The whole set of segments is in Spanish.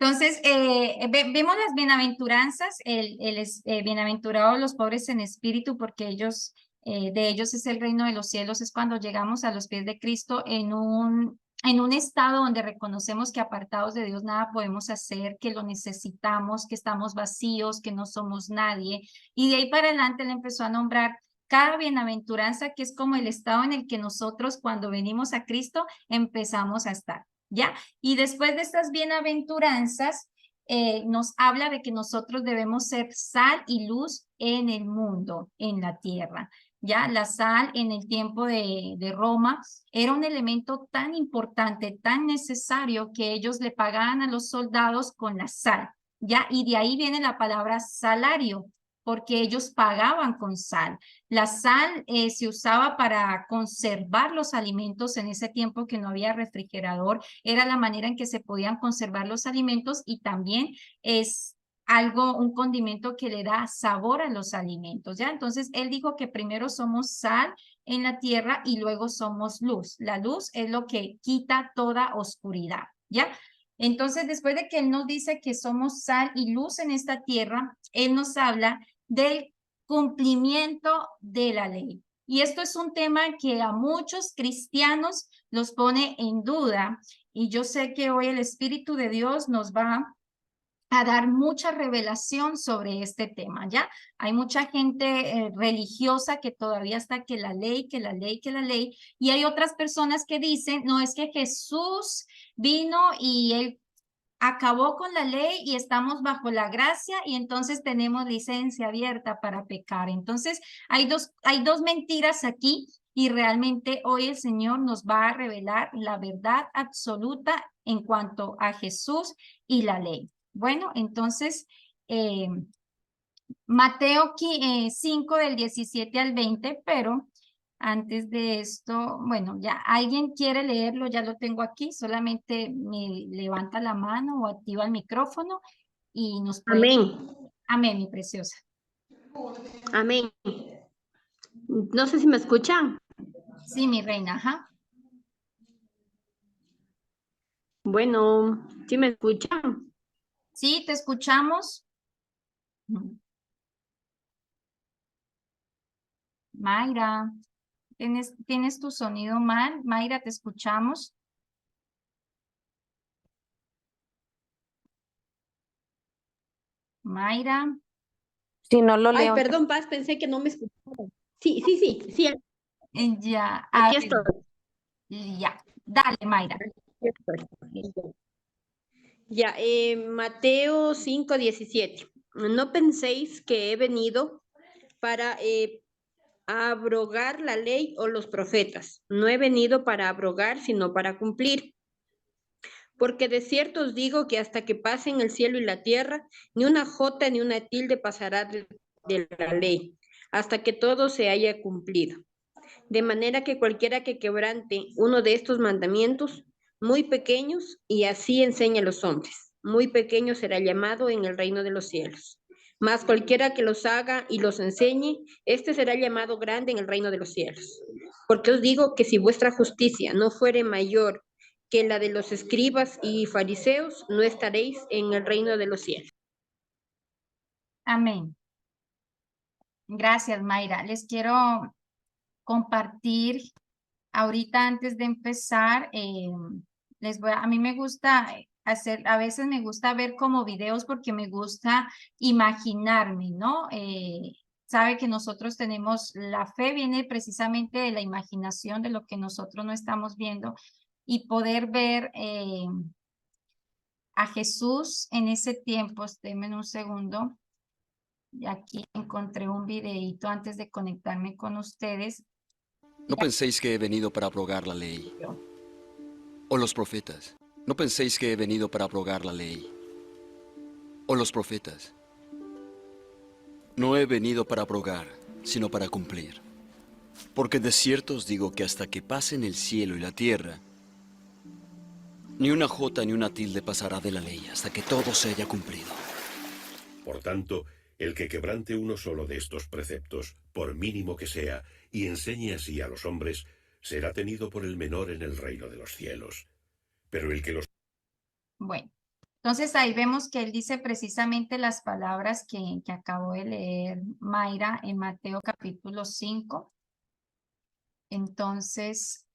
Entonces, vemos las bienaventuranzas, bienaventurados los pobres en espíritu, porque ellos, de ellos es el reino de los cielos, es cuando llegamos a los pies de Cristo en un estado donde reconocemos que apartados de Dios nada podemos hacer, que lo necesitamos, que estamos vacíos, que no somos nadie. Y de ahí para adelante él empezó a nombrar cada bienaventuranza, que es como el estado en el que nosotros cuando venimos a Cristo empezamos a estar, ¿ya? Y después de estas bienaventuranzas, nos habla de que nosotros debemos ser sal y luz en el mundo, en la tierra. Ya la sal en el tiempo de Roma era un elemento tan importante, tan necesario, que ellos le pagaban a los soldados con la sal. Ya, y de ahí viene la palabra salario, porque ellos pagaban con sal. La sal se usaba para conservar los alimentos en ese tiempo que no había refrigerador. Era la manera en que se podían conservar los alimentos, y también es algo, un condimento que le da sabor a los alimentos, ¿ya? Entonces, él dijo que primero somos sal en la tierra y luego somos luz. La luz es lo que quita toda oscuridad, ¿ya? Entonces, después de que él nos dice que somos sal y luz en esta tierra, él nos habla del cumplimiento de la ley. Y esto es un tema que a muchos cristianos los pone en duda, y yo sé que hoy el Espíritu de Dios nos va a dar mucha revelación sobre este tema, ¿ya? Hay mucha gente religiosa que todavía está que la ley, que la ley, que la ley, y hay otras personas que dicen, no, es que Jesús vino y él acabó con la ley y estamos bajo la gracia, y entonces tenemos licencia abierta para pecar. Entonces, hay dos mentiras aquí, y realmente hoy el Señor nos va a revelar la verdad absoluta en cuanto a Jesús y la ley. Bueno, entonces, eh, Mateo 5 del 17 al 20, pero antes de esto, bueno, ya alguien quiere leerlo, ya lo tengo aquí, solamente me levanta la mano o activa el micrófono y nos puede. Amén. Amén, mi preciosa. Amén. No sé si me escuchan. Sí, mi reina, ajá. Bueno, ¿sí me escuchan? Sí, te escuchamos. Mayra, tienes tu sonido mal. Mayra, te escuchamos. Mayra. Si no lo Ay, leo. perdón, Paz, pensé que no me escuchaban. Sí, Ya, a aquí ver, estoy. ya. Dale, Mayra. Aquí estoy. Ya, Mateo 5:17. No penséis que he venido para abrogar la ley o los profetas. No he venido para abrogar, sino para cumplir. Porque de cierto os digo que hasta que pasen el cielo y la tierra, ni una jota ni una tilde pasará de la ley, hasta que todo se haya cumplido. De manera que cualquiera que quebrante uno de estos mandamientos, muy pequeños, y así enseña a los hombres, muy pequeño será llamado en el reino de los cielos. Mas cualquiera que los haga y los enseñe, este será llamado grande en el reino de los cielos. Porque os digo que si vuestra justicia no fuere mayor que la de los escribas y fariseos, no estaréis en el reino de los cielos. Amén. Gracias, Mayra. Les quiero compartir ahorita antes de empezar. A mí me gusta hacer, a veces me gusta ver como videos porque me gusta imaginarme, ¿no? Sabe que nosotros tenemos, la fe viene precisamente de la imaginación, de lo que nosotros no estamos viendo, y poder ver a Jesús en ese tiempo. Denme un segundo. Y aquí encontré un videito antes de conectarme con ustedes. No penséis que he venido para abrogar la ley o los profetas. No penséis que he venido para abrogar la ley o los profetas. No he venido para abrogar, sino para cumplir. Porque de cierto os digo que hasta que pasen el cielo y la tierra, ni una jota ni una tilde pasará de la ley hasta que todo se haya cumplido. Por tanto, el que quebrante uno solo de estos preceptos, por mínimo que sea, y enseñe así a los hombres, será tenido por el menor en el reino de los cielos. Pero el que los... Bueno, Entonces ahí vemos que él dice precisamente las palabras que acabó de leer Mayra en Mateo capítulo 5. Entonces,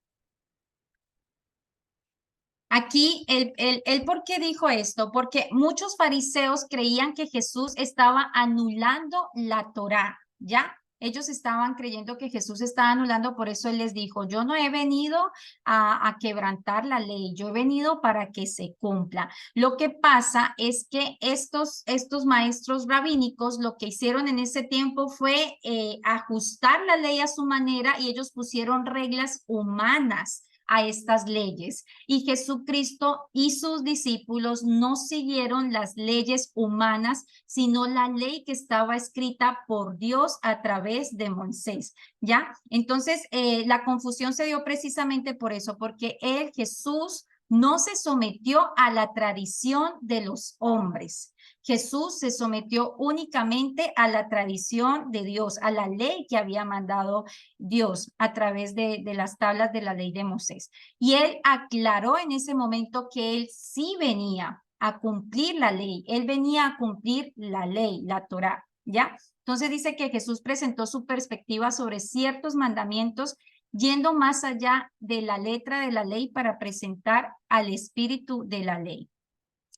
aquí, él ¿por qué dijo esto? Porque muchos fariseos creían que Jesús estaba anulando la Torá, ¿ya? Ellos estaban creyendo que Jesús estaba anulando, por eso él les dijo, yo no he venido a quebrantar la ley, yo he venido para que se cumpla. Lo que pasa es que estos maestros rabínicos lo que hicieron en ese tiempo fue ajustar la ley a su manera y ellos pusieron reglas humanas a estas leyes. Y Jesucristo y sus discípulos no siguieron las leyes humanas, sino la ley que estaba escrita por Dios a través de Moisés, ¿ya? Entonces, la confusión se dio precisamente por eso, porque Jesús, no se sometió a la tradición de los hombres. Jesús se sometió únicamente a la tradición de Dios, a la ley que había mandado Dios a través de las tablas de la ley de Moisés. Y él aclaró en ese momento que él sí venía a cumplir la ley, él venía a cumplir la ley, la Torá, ¿ya? Entonces dice que Jesús presentó su perspectiva sobre ciertos mandamientos yendo más allá de la letra de la ley para presentar al espíritu de la ley.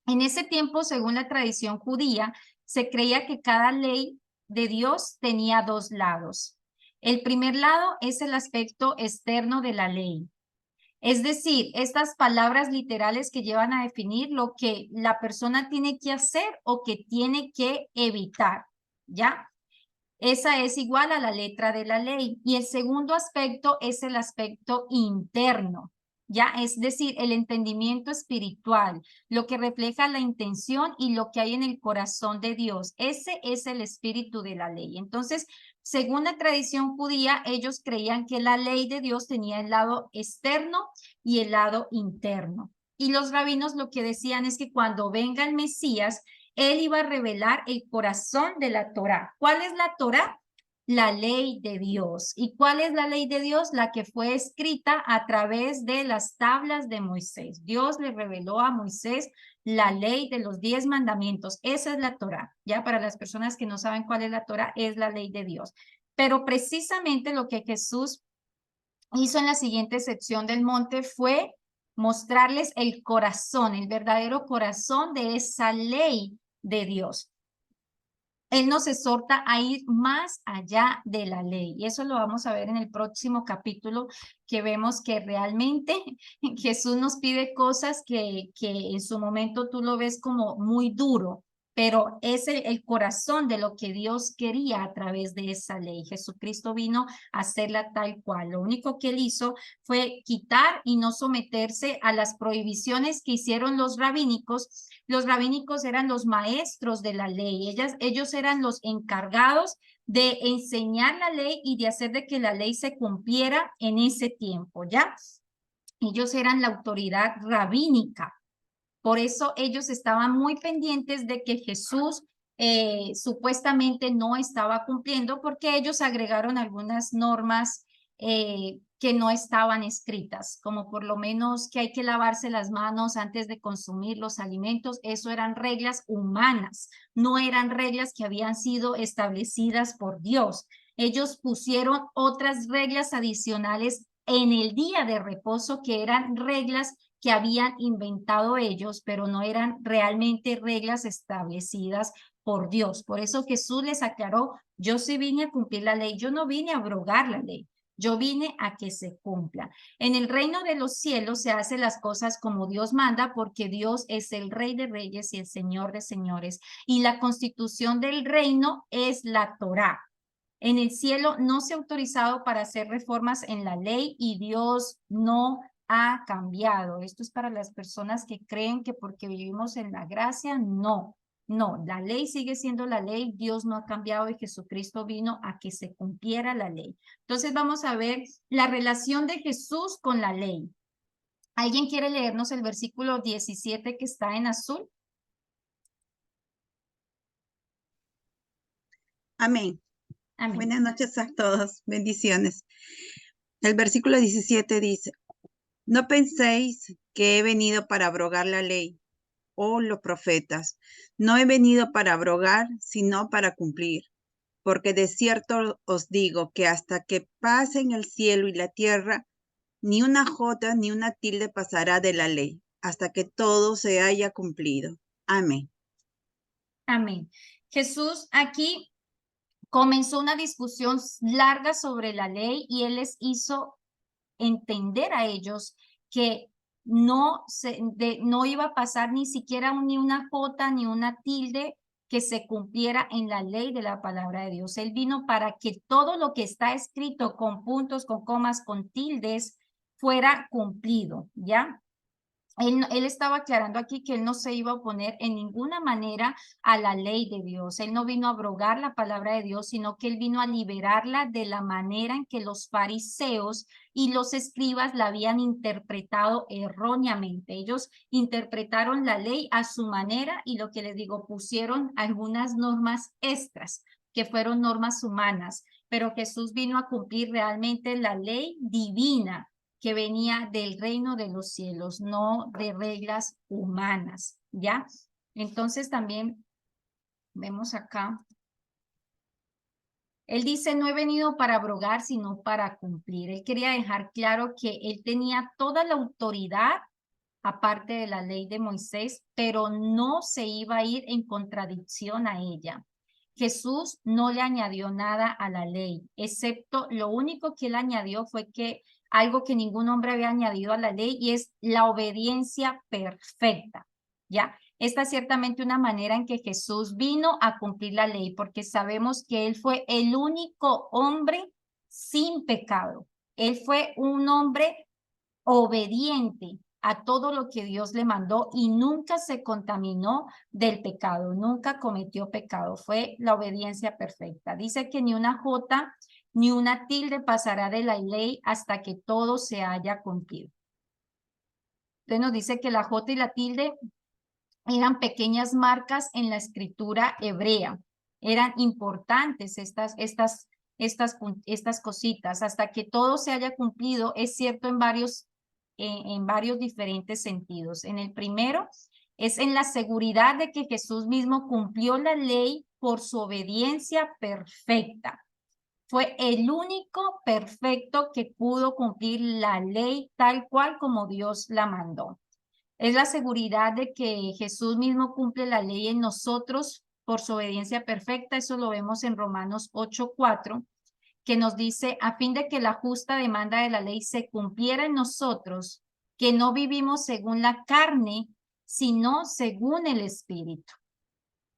En ese tiempo, según la tradición judía, se creía que cada ley de Dios tenía dos lados. El primer lado es el aspecto externo de la ley. Es decir, estas palabras literales que llevan a definir lo que la persona tiene que hacer o que tiene que evitar, ¿ya? Esa es igual a la letra de la ley. Y el segundo aspecto es el aspecto interno, ¿ya? Es decir, el entendimiento espiritual, lo que refleja la intención y lo que hay en el corazón de Dios. Ese es el espíritu de la ley. Entonces, según la tradición judía, ellos creían que la ley de Dios tenía el lado externo y el lado interno. Y los rabinos lo que decían es que cuando venga el Mesías, él iba a revelar el corazón de la Torá. ¿Cuál es la Torá? La ley de Dios. ¿Y cuál es la ley de Dios? La que fue escrita a través de las tablas de Moisés. Dios le reveló a Moisés la ley de los 10 mandamientos. Esa es la Torá. Ya para las personas que no saben cuál es la Torá, es la ley de Dios. Pero precisamente lo que Jesús hizo en la siguiente sección del monte fue mostrarles el corazón, el verdadero corazón de esa ley de Dios. Él nos exhorta a ir más allá de la ley. Y eso lo vamos a ver en el próximo capítulo, que vemos que realmente Jesús nos pide cosas que en su momento tú lo ves como muy duro, pero es el corazón de lo que Dios quería a través de esa ley. Jesucristo vino a hacerla tal cual. Lo único que él hizo fue quitar y no someterse a las prohibiciones que hicieron los rabínicos. Los rabínicos eran los maestros de la ley. Ellos eran los encargados de enseñar la ley y de hacer de que la ley se cumpliera en ese tiempo, ¿ya? Ellos eran la autoridad rabínica. Por eso ellos estaban muy pendientes de que Jesús supuestamente no estaba cumpliendo, porque ellos agregaron algunas normas que no estaban escritas, como por lo menos que hay que lavarse las manos antes de consumir los alimentos. Eso eran reglas humanas, no eran reglas que habían sido establecidas por Dios. Ellos pusieron otras reglas adicionales en el día de reposo, que eran reglas que habían inventado ellos, pero no eran realmente reglas establecidas por Dios. Por eso Jesús les aclaró, yo sí vine a cumplir la ley, yo no vine a abrogar la ley, yo vine a que se cumpla. En el reino de los cielos se hacen las cosas como Dios manda, porque Dios es el Rey de Reyes y el Señor de Señores. Y la constitución del reino es la Torá. En el cielo no se ha autorizado para hacer reformas en la ley y Dios no ha cambiado. Esto es para las personas que creen que porque vivimos en la gracia, no. No, la ley sigue siendo la ley, Dios no ha cambiado y Jesucristo vino a que se cumpliera la ley. Entonces vamos a ver la relación de Jesús con la ley. ¿Alguien quiere leernos el versículo 17 que está en azul? Amén. Amén. Buenas noches a todos. Bendiciones. El versículo 17 dice, no penséis que he venido para abrogar la ley o los profetas. No he venido para abrogar, sino para cumplir. Porque de cierto os digo que hasta que pasen el cielo y la tierra, ni una jota ni una tilde pasará de la ley, hasta que todo se haya cumplido. Amén. Amén. Jesús aquí comenzó una discusión larga sobre la ley y él les hizo entender a ellos que no iba a pasar ni siquiera ni una jota ni una tilde que se cumpliera en la ley de la palabra de Dios. Él vino para que todo lo que está escrito con puntos, con comas, con tildes, fuera cumplido, ¿ya? Él estaba aclarando aquí que él no se iba a oponer en ninguna manera a la ley de Dios. Él no vino a abrogar la palabra de Dios, sino que él vino a liberarla de la manera en que los fariseos y los escribas la habían interpretado erróneamente. Ellos interpretaron la ley a su manera y lo que les digo, pusieron algunas normas extras, que fueron normas humanas, pero Jesús vino a cumplir realmente la ley divina que venía del reino de los cielos, no de reglas humanas, ¿ya? Entonces también vemos acá, él dice, no he venido para abrogar, sino para cumplir. Él quería dejar claro que él tenía toda la autoridad, aparte de la ley de Moisés, pero no se iba a ir en contradicción a ella. Jesús no le añadió nada a la ley, excepto lo único que él añadió fue que algo que ningún hombre había añadido a la ley y es la obediencia perfecta, ¿ya? Esta es ciertamente una manera en que Jesús vino a cumplir la ley, porque sabemos que él fue el único hombre sin pecado. Él fue un hombre obediente a todo lo que Dios le mandó y nunca se contaminó del pecado, nunca cometió pecado, fue la obediencia perfecta. Dice que ni una jota ni una tilde pasará de la ley hasta que todo se haya cumplido. Entonces nos dice que la jota y la tilde eran pequeñas marcas en la escritura hebrea, eran importantes estas cositas, hasta que todo se haya cumplido, es cierto en varios diferentes sentidos. En el primero, es en la seguridad de que Jesús mismo cumplió la ley por su obediencia perfecta. Fue el único perfecto que pudo cumplir la ley tal cual como Dios la mandó. Es la seguridad de que Jesús mismo cumple la ley en nosotros por su obediencia perfecta. Eso lo vemos en Romanos 8:4, que nos dice, a fin de que la justa demanda de la ley se cumpliera en nosotros, que no vivimos según la carne, sino según el Espíritu.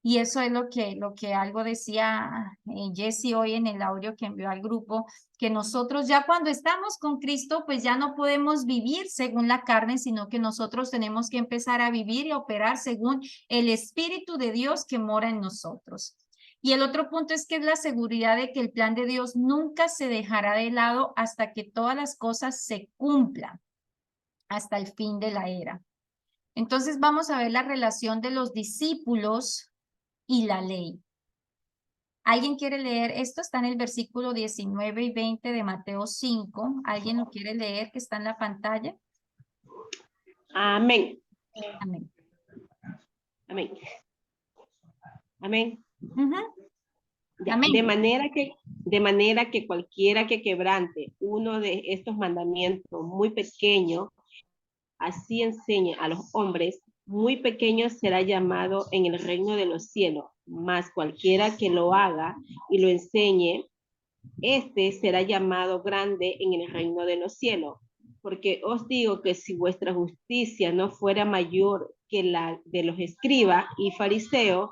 Y eso es lo que algo decía Jesse hoy en el audio que envió al grupo, que nosotros ya cuando estamos con Cristo, pues ya no podemos vivir según la carne, sino que nosotros tenemos que empezar a vivir y operar según el Espíritu de Dios que mora en nosotros. Y el otro punto es que es la seguridad de que el plan de Dios nunca se dejará de lado hasta que todas las cosas se cumplan, hasta el fin de la era. Entonces vamos a ver la relación de los discípulos y la ley. ¿Alguien quiere leer? Esto está en el versículo 19 y 20 de Mateo 5. ¿Alguien lo quiere leer que está en la pantalla? Amén. Amén. Amén. Amén. Ya, Amén. de manera que cualquiera que quebrante uno de estos mandamientos muy pequeños, así enseñe a los hombres, muy pequeño será llamado en el reino de los cielos, mas cualquiera que lo haga y lo enseñe, este será llamado grande en el reino de los cielos. Porque os digo que si vuestra justicia no fuera mayor que la de los escribas y fariseos,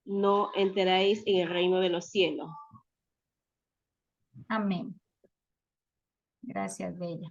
no entraréis en el reino de los cielos. Amén. Gracias, Bella.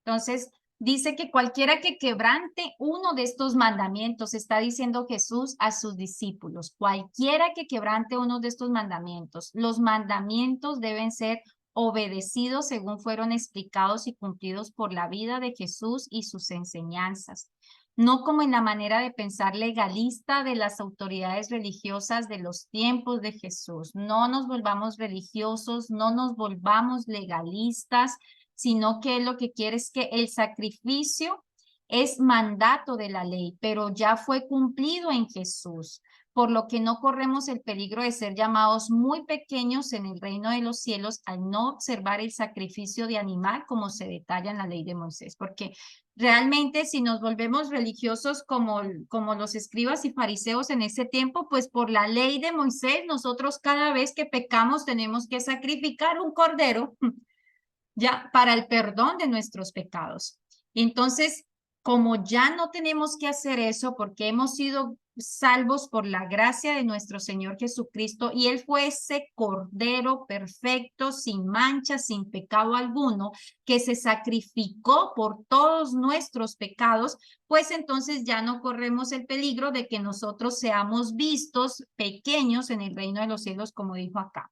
Entonces, dice que cualquiera que quebrante uno de estos mandamientos, está diciendo Jesús a sus discípulos, cualquiera que quebrante uno de estos mandamientos, los mandamientos deben ser obedecidos según fueron explicados y cumplidos por la vida de Jesús y sus enseñanzas. No como en la manera de pensar legalista de las autoridades religiosas de los tiempos de Jesús. No nos volvamos religiosos, no nos volvamos legalistas, sino que lo que quiere es que el sacrificio es mandato de la ley, pero ya fue cumplido en Jesús, por lo que no corremos el peligro de ser llamados muy pequeños en el reino de los cielos al no observar el sacrificio de animal como se detalla en la ley de Moisés, porque realmente si nos volvemos religiosos como los escribas y fariseos en ese tiempo, pues por la ley de Moisés nosotros cada vez que pecamos tenemos que sacrificar un cordero ya para el perdón de nuestros pecados. Entonces, como ya no tenemos que hacer eso porque hemos sido salvos por la gracia de nuestro Señor Jesucristo y Él fue ese cordero perfecto, sin mancha, sin pecado alguno, que se sacrificó por todos nuestros pecados, pues entonces ya no corremos el peligro de que nosotros seamos vistos pequeños en el reino de los cielos, como dijo acá.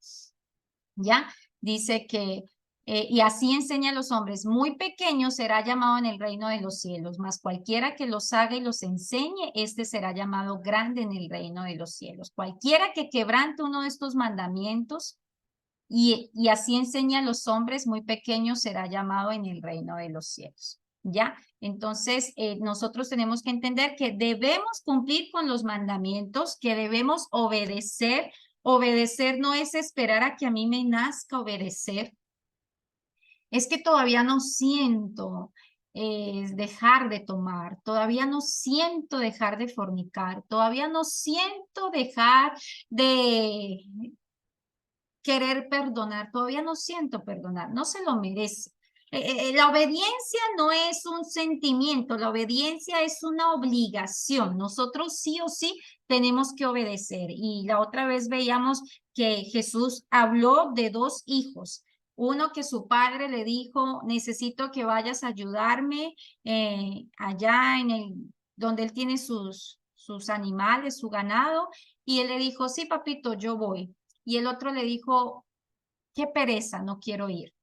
¿Ya? Dice que y así enseña a los hombres, muy pequeño será llamado en el reino de los cielos, mas cualquiera que los haga y los enseñe, este será llamado grande en el reino de los cielos. Cualquiera que quebrante uno de estos mandamientos y así enseña a los hombres, muy pequeño será llamado en el reino de los cielos. ¿Ya? Entonces, nosotros tenemos que entender que debemos cumplir con los mandamientos, que debemos obedecer. Obedecer no es esperar a que a mí me nazca obedecer. Es que todavía no siento dejar de tomar, todavía no siento dejar de fornicar, todavía no siento dejar de querer perdonar, todavía no siento perdonar, no se lo merece. La obediencia no es un sentimiento, la obediencia es una obligación. Nosotros sí o sí tenemos que obedecer. Y la otra vez veíamos que Jesús habló de dos hijos. Uno que su padre le dijo, necesito que vayas a ayudarme allá donde él tiene sus animales, su ganado. Y él le dijo, sí, papito, yo voy. Y el otro le dijo, qué pereza, no quiero ir.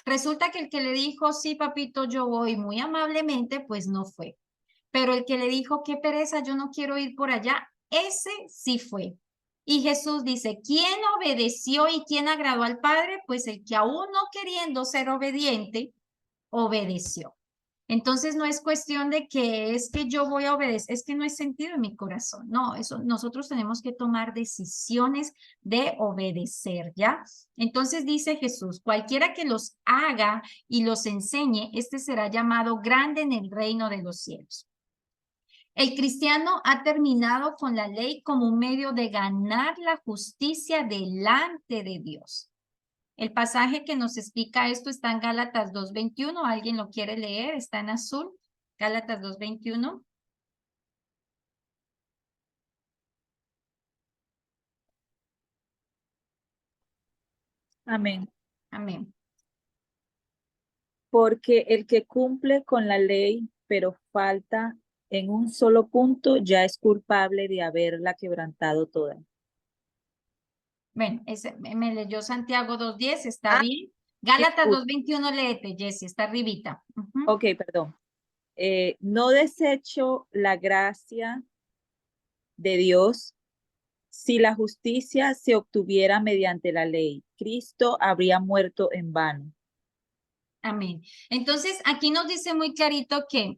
Resulta que el que le dijo, sí, papito, yo voy muy amablemente, pues no fue. Pero el que le dijo, qué pereza, yo no quiero ir por allá, ese sí fue. Y Jesús dice, ¿quién obedeció y quién agradó al Padre? Pues el que aún no queriendo ser obediente, obedeció. Entonces no es cuestión de que es que yo voy a obedecer, es que no es sentido en mi corazón. No, eso nosotros tenemos que tomar decisiones de obedecer, ¿ya? Entonces dice Jesús, cualquiera que los haga y los enseñe, este será llamado grande en el reino de los cielos. El cristiano ha terminado con la ley como un medio de ganar la justicia delante de Dios. El pasaje que nos explica esto está en Gálatas 2:21. ¿Alguien lo quiere leer? Está en azul. Gálatas 2:21. Amén. Amén. Porque el que cumple con la ley, pero falta en un solo punto, ya es culpable de haberla quebrantado toda. Bueno, me leyó Santiago 2:10, está bien. Gálatas 2:21, léete, Jessie, está arribita. Ok, perdón. No desecho la gracia de Dios. Si la justicia se obtuviera mediante la ley, Cristo habría muerto en vano. Amén. Entonces, aquí nos dice muy clarito que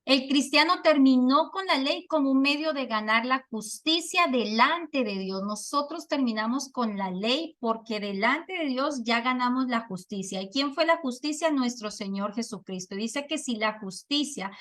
el cristiano terminó con la ley como un medio de ganar la justicia delante de Dios. Nosotros terminamos con la ley porque delante de Dios ya ganamos la justicia. ¿Y quién fue la justicia? Nuestro Señor Jesucristo. Dice que si la justicia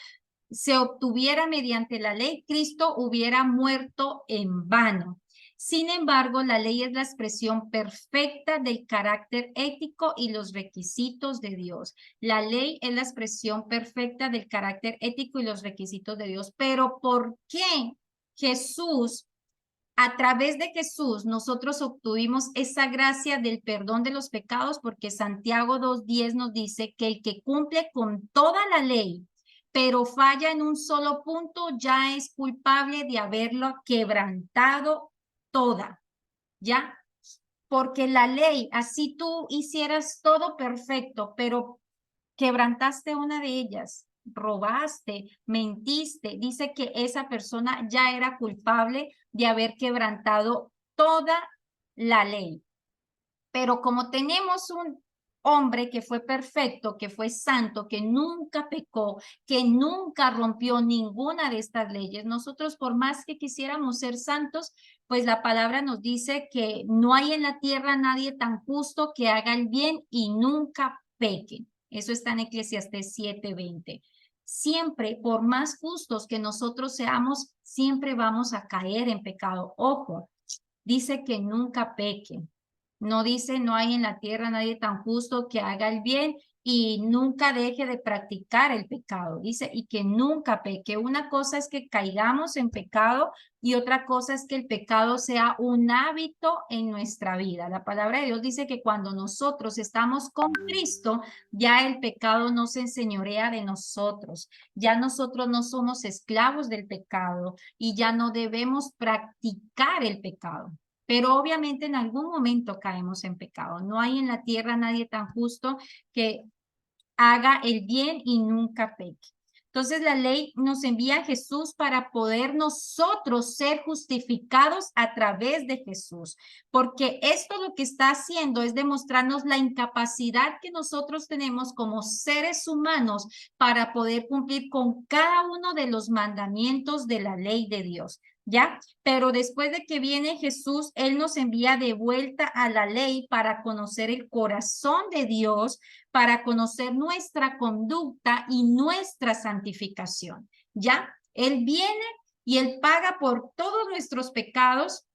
se obtuviera mediante la ley, Cristo hubiera muerto en vano. Sin embargo, la ley es la expresión perfecta del carácter ético y los requisitos de Dios. La ley es la expresión perfecta del carácter ético y los requisitos de Dios. Pero ¿por qué Jesús, a través de Jesús, nosotros obtuvimos esa gracia del perdón de los pecados? Porque Santiago 2:10 nos dice que el que cumple con toda la ley, pero falla en un solo punto, ya es culpable de haberlo quebrantado toda, ¿ya? Porque la ley, así tú hicieras todo perfecto, pero quebrantaste una de ellas, robaste, mentiste, dice que esa persona ya era culpable de haber quebrantado toda la ley. Pero como tenemos hombre que fue perfecto, que fue santo, que nunca pecó, que nunca rompió ninguna de estas leyes. Nosotros, por más que quisiéramos ser santos, pues la palabra nos dice que no hay en la tierra nadie tan justo que haga el bien y nunca peque. Eso está en Eclesiastés 7:20. Siempre, por más justos que nosotros seamos, siempre vamos a caer en pecado. Ojo, dice que nunca peque. No dice no hay en la tierra nadie tan justo que haga el bien y nunca deje de practicar el pecado. Dice y que nunca peque. Una cosa es que caigamos en pecado y otra cosa es que el pecado sea un hábito en nuestra vida. La palabra de Dios dice que cuando nosotros estamos con Cristo, ya el pecado no se enseñorea de nosotros. Ya nosotros no somos esclavos del pecado y ya no debemos practicar el pecado. Pero obviamente en algún momento caemos en pecado. No hay en la tierra nadie tan justo que haga el bien y nunca peque. Entonces la ley nos envía a Jesús para poder nosotros ser justificados a través de Jesús, porque esto lo que está haciendo es demostrarnos la incapacidad que nosotros tenemos como seres humanos para poder cumplir con cada uno de los mandamientos de la ley de Dios. ¿Ya? Pero después de que viene Jesús, Él nos envía de vuelta a la ley para conocer el corazón de Dios, para conocer nuestra conducta y nuestra santificación. ¿Ya? Él viene y Él paga por todos nuestros pecados,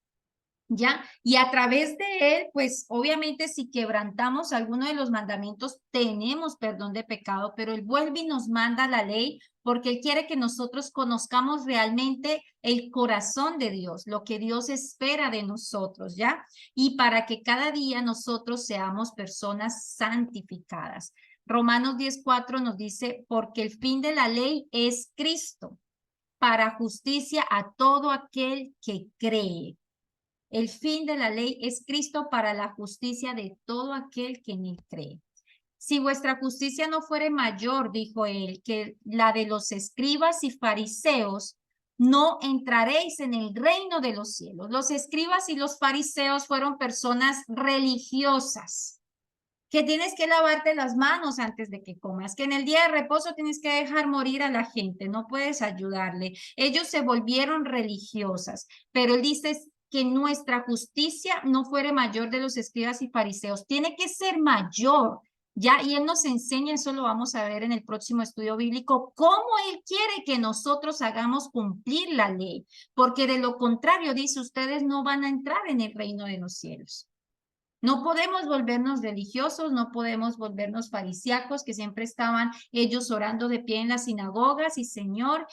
¿ya? Y a través de él, pues obviamente si quebrantamos alguno de los mandamientos, tenemos perdón de pecado, pero él vuelve y nos manda la ley porque él quiere que nosotros conozcamos realmente el corazón de Dios, lo que Dios espera de nosotros, ¿ya? Y para que cada día nosotros seamos personas santificadas. Romanos 10:4 nos dice, porque el fin de la ley es Cristo, para justicia a todo aquel que cree. El fin de la ley es Cristo para la justicia de todo aquel que en él cree. Si vuestra justicia no fuere mayor, dijo él, que la de los escribas y fariseos, no entraréis en el reino de los cielos. Los escribas y los fariseos fueron personas religiosas, que tienes que lavarte las manos antes de que comas, que en el día de reposo tienes que dejar morir a la gente, no puedes ayudarle. Ellos se volvieron religiosas, pero él dice que nuestra justicia no fuere mayor de los escribas y fariseos, tiene que ser mayor, ¿ya? Y él nos enseña, eso lo vamos a ver en el próximo estudio bíblico, cómo él quiere que nosotros hagamos cumplir la ley, porque de lo contrario, dice, ustedes no van a entrar en el reino de los cielos. No podemos volvernos religiosos, no podemos volvernos farisíacos, que siempre estaban ellos orando de pie en las sinagogas y Señor,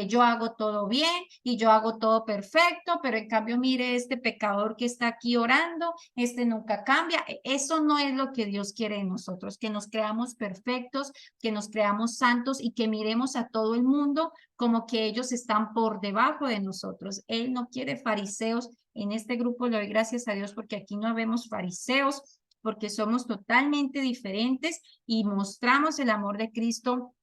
yo hago todo bien y yo hago todo perfecto, pero en cambio mire este pecador que está aquí orando, este nunca cambia. Eso no es lo que Dios quiere de nosotros, que nos creamos perfectos, que nos creamos santos y que miremos a todo el mundo como que ellos están por debajo de nosotros. Él no quiere fariseos. En este grupo le doy gracias a Dios porque aquí no vemos fariseos, porque somos totalmente diferentes y mostramos el amor de Cristo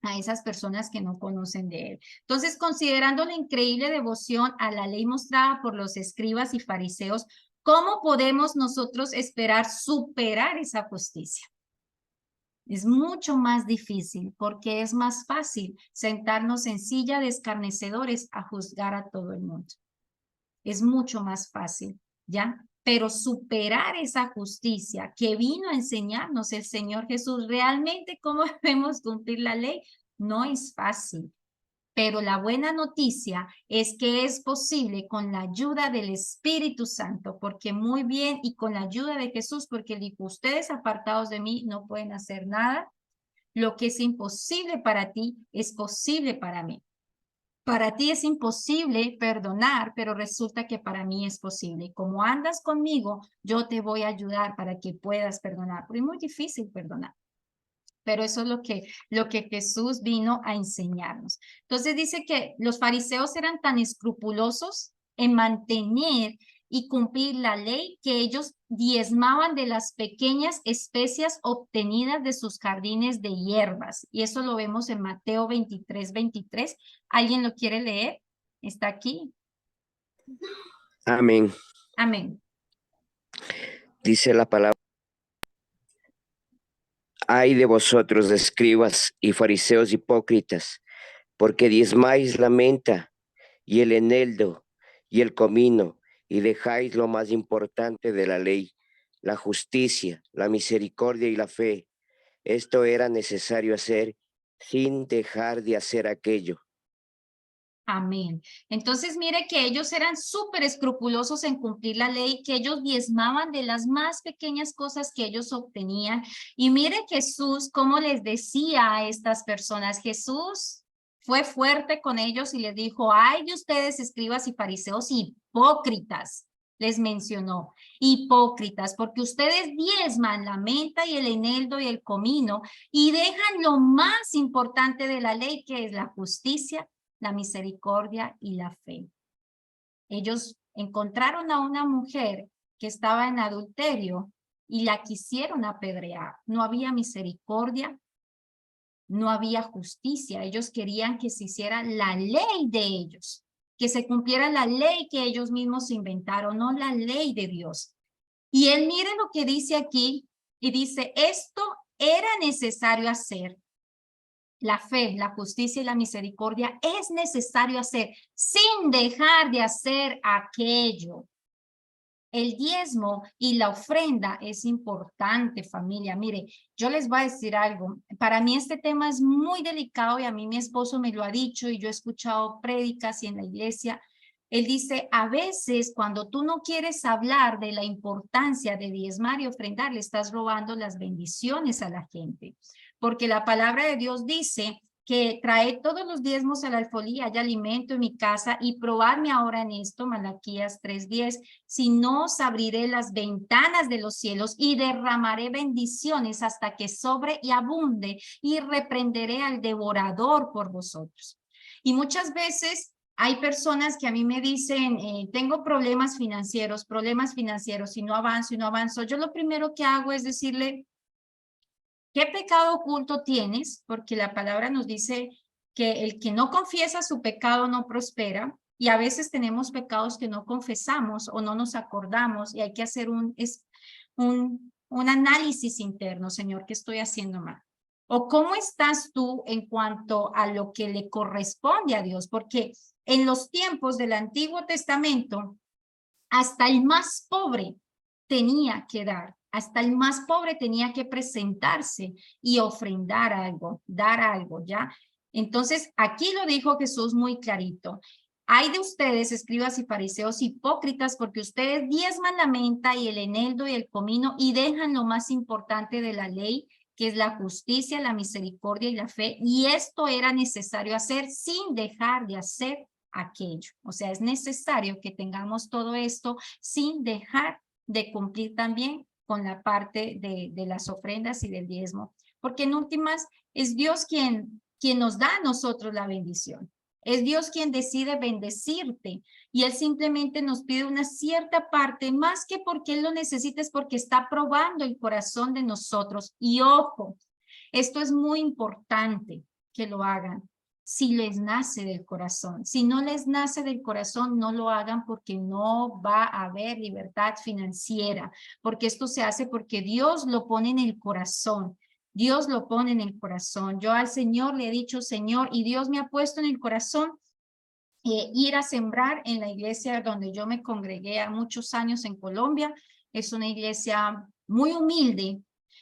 a esas personas que no conocen de él. Entonces, considerando la increíble devoción a la ley mostrada por los escribas y fariseos, ¿cómo podemos nosotros esperar superar esa justicia? Es mucho más difícil porque es más fácil sentarnos en silla de escarnecedores a juzgar a todo el mundo. Es mucho más fácil, ¿ya? Pero superar esa justicia que vino a enseñarnos el Señor Jesús, realmente cómo debemos cumplir la ley, no es fácil. Pero la buena noticia es que es posible con la ayuda del Espíritu Santo, porque muy bien, y con la ayuda de Jesús, porque él dijo, ustedes apartados de mí no pueden hacer nada. Lo que es imposible para ti es posible para mí. Para ti es imposible perdonar, pero resulta que para mí es posible. Como andas conmigo, yo te voy a ayudar para que puedas perdonar. Pero es muy difícil perdonar. Pero eso es lo que Jesús vino a enseñarnos. Entonces dice que los fariseos eran tan escrupulosos en mantener y cumplir la ley que ellos diezmaban de las pequeñas especias obtenidas de sus jardines de hierbas. Y eso lo vemos en Mateo 23:23. ¿Alguien lo quiere leer? Está aquí. Amén. Amén. Dice la palabra. Ay de vosotros, escribas y fariseos hipócritas, porque diezmáis la menta y el eneldo y el comino, y dejáis lo más importante de la ley, la justicia, la misericordia y la fe. Esto era necesario hacer sin dejar de hacer aquello. Amén. Entonces, mire que ellos eran súper escrupulosos en cumplir la ley, que ellos diezmaban de las más pequeñas cosas que ellos obtenían. Y mire Jesús, cómo les decía a estas personas. Jesús fue fuerte con ellos y les dijo, ay de ustedes, escribas y fariseos hipócritas, les mencionó, hipócritas, porque ustedes diezman la menta y el eneldo y el comino y dejan lo más importante de la ley, que es la justicia, la misericordia y la fe. Ellos encontraron a una mujer que estaba en adulterio y la quisieron apedrear. No había misericordia, no había justicia. Ellos querían que se hiciera la ley de ellos, que se cumpliera la ley que ellos mismos inventaron, no la ley de Dios. Y él mire lo que dice aquí y dice, esto era necesario hacer. La fe, la justicia y la misericordia es necesario hacer sin dejar de hacer aquello. El diezmo y la ofrenda es importante, familia. Mire, yo les voy a decir algo. Para mí este tema es muy delicado y a mí mi esposo me lo ha dicho y yo he escuchado prédicas y en la iglesia. Él dice, a veces cuando tú no quieres hablar de la importancia de diezmar y ofrendar, le estás robando las bendiciones a la gente. Porque la palabra de Dios dice que trae todos los diezmos a la alfolía, hay alimento en mi casa y probarme ahora en esto, Malaquías 3:10, si no os abriré las ventanas de los cielos y derramaré bendiciones hasta que sobre y abunde y reprenderé al devorador por vosotros. Y muchas veces hay personas que a mí me dicen, tengo problemas financieros, y no avanzo y no avanzo. Yo lo primero que hago es decirle, ¿qué pecado oculto tienes? Porque la palabra nos dice que el que no confiesa su pecado no prospera y a veces tenemos pecados que no confesamos o no nos acordamos y hay que hacer un análisis interno, Señor, ¿qué estoy haciendo mal? ¿O cómo estás tú en cuanto a lo que le corresponde a Dios? Porque en los tiempos del Antiguo Testamento, hasta el más pobre tenía que dar. Hasta el más pobre tenía que presentarse y ofrendar algo, dar algo, ¿ya? Entonces, aquí lo dijo Jesús muy clarito. Hay de ustedes, escribas y fariseos hipócritas, porque ustedes diezman la menta y el eneldo y el comino y dejan lo más importante de la ley, que es la justicia, la misericordia y la fe. Y esto era necesario hacer sin dejar de hacer aquello. O sea, es necesario que tengamos todo esto sin dejar de cumplir también con la parte de las ofrendas y del diezmo, porque en últimas es Dios quien nos da a nosotros la bendición. Es Dios quien decide bendecirte y Él simplemente nos pide una cierta parte, más que porque Él lo necesita, es porque está probando el corazón de nosotros. Y ojo, esto es muy importante que lo hagan si les nace del corazón. Si no les nace del corazón, no lo hagan porque no va a haber libertad financiera, porque esto se hace porque Dios lo pone en el corazón. Dios lo pone en el corazón. Yo al Señor le he dicho, Señor, y Dios me ha puesto en el corazón ir a sembrar en la iglesia donde yo me congregué a muchos años en Colombia. Es una iglesia muy humilde.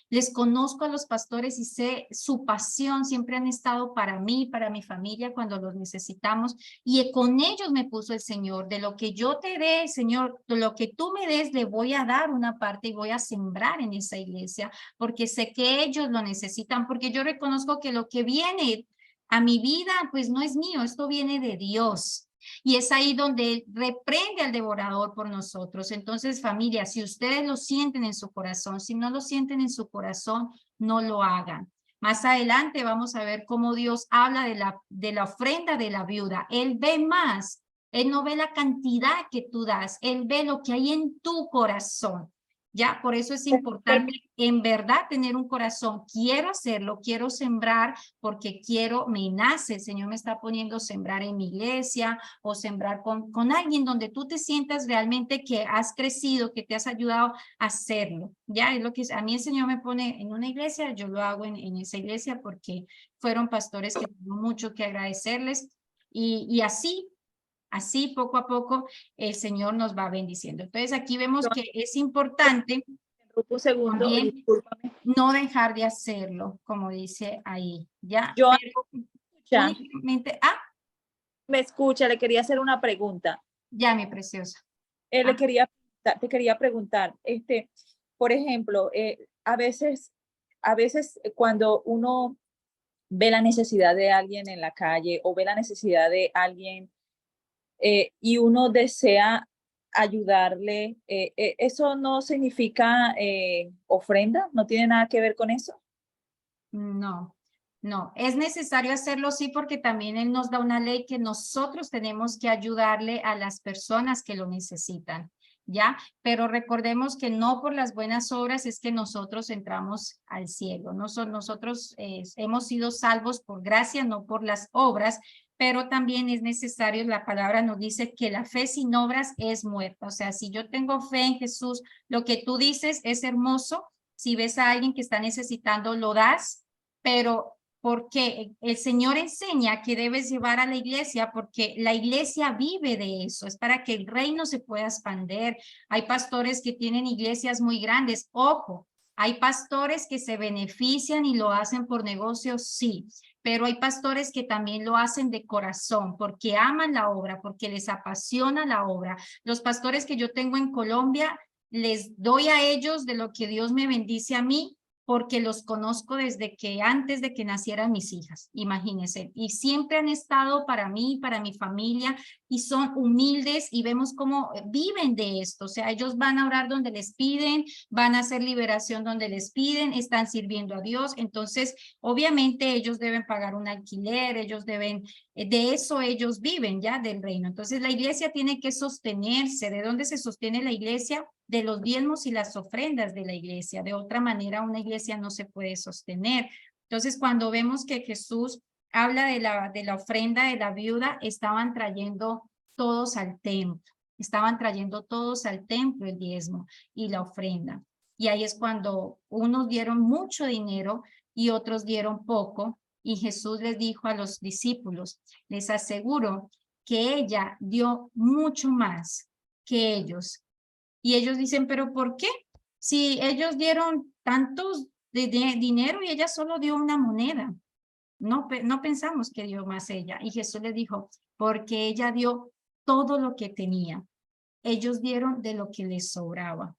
Les conozco a los pastores y sé su pasión, siempre han estado para mí, para mi familia cuando los necesitamos y con ellos me puso el Señor. De lo que yo te dé, Señor, de lo que tú me des, le voy a dar una parte y voy a sembrar en esa iglesia porque sé que ellos lo necesitan, porque yo reconozco que lo que viene a mi vida, pues no es mío, esto viene de Dios. Y es ahí donde Él reprende al devorador por nosotros. Entonces, familia, si ustedes lo sienten en su corazón, si no lo sienten en su corazón, no lo hagan. Más adelante vamos a ver cómo Dios habla de la ofrenda de la viuda. Él ve más. Él no ve la cantidad que tú das. Él ve lo que hay en tu corazón. Ya, por eso es importante en verdad tener un corazón. Quiero hacerlo, quiero sembrar porque me nace, el Señor me está poniendo sembrar en mi iglesia o sembrar con alguien donde tú te sientas realmente que has crecido, que te has ayudado a hacerlo. Ya, es lo que a mí el Señor me pone en una iglesia, yo lo hago en esa iglesia porque fueron pastores que tengo mucho que agradecerles y así poco a poco el Señor nos va bendiciendo. Entonces aquí vemos que es importante Un segundo, también discúlpame. no dejar de hacerlo, como dice ahí, ¿ya? Yo, Pero ya, únicamente, me escucha, le quería hacer una pregunta. ya, mi preciosa. Te quería preguntar, por ejemplo, a veces cuando uno ve la necesidad de alguien en la calle o ve la necesidad de alguien y uno desea ayudarle, ¿eso no significa ofrenda? ¿No tiene nada que ver con eso? No, no, es necesario hacerlo sí porque también Él nos da una ley que nosotros tenemos que ayudarle a las personas que lo necesitan, ¿ya? Pero recordemos que no por las buenas obras es que nosotros entramos al cielo, nosotros hemos sido salvos por gracia, no por las obras, pero también es necesario, la palabra nos dice que la fe sin obras es muerta, o sea, si yo tengo fe en Jesús, lo que tú dices es hermoso. Si ves a alguien que está necesitando, lo das, pero porque el Señor enseña que debes llevar a la iglesia, porque la iglesia vive de eso, es para que el reino se pueda expandir. Hay pastores que tienen iglesias muy grandes, ojo, hay pastores que se benefician y lo hacen por negocios, sí, pero hay pastores que también lo hacen de corazón, porque aman la obra, porque les apasiona la obra. Los pastores que yo tengo en Colombia, les doy a ellos de lo que Dios me bendice a mí, porque los conozco desde que antes de que nacieran mis hijas, imagínense, y siempre han estado para mí, para mi familia, y son humildes y vemos cómo viven de esto, o sea, ellos van a orar donde les piden, van a hacer liberación donde les piden, están sirviendo a Dios, entonces obviamente ellos deben pagar un alquiler, ellos deben, de eso ellos viven ya del reino, entonces la iglesia tiene que sostenerse. ¿De dónde se sostiene la iglesia? De los diezmos y las ofrendas de la iglesia. De otra manera, una iglesia no se puede sostener. Entonces, cuando vemos que Jesús habla de la ofrenda de la viuda, estaban trayendo todos al templo. Estaban trayendo todos al templo el diezmo y la ofrenda. Y ahí es cuando unos dieron mucho dinero y otros dieron poco. Y Jesús les dijo a los discípulos, les aseguro que ella dio mucho más que ellos. Y ellos dicen, ¿pero por qué? Si ellos dieron tantos de dinero y ella solo dio una moneda. No pensamos que dio más ella. Y Jesús le dijo, porque ella dio todo lo que tenía. Ellos dieron de lo que les sobraba.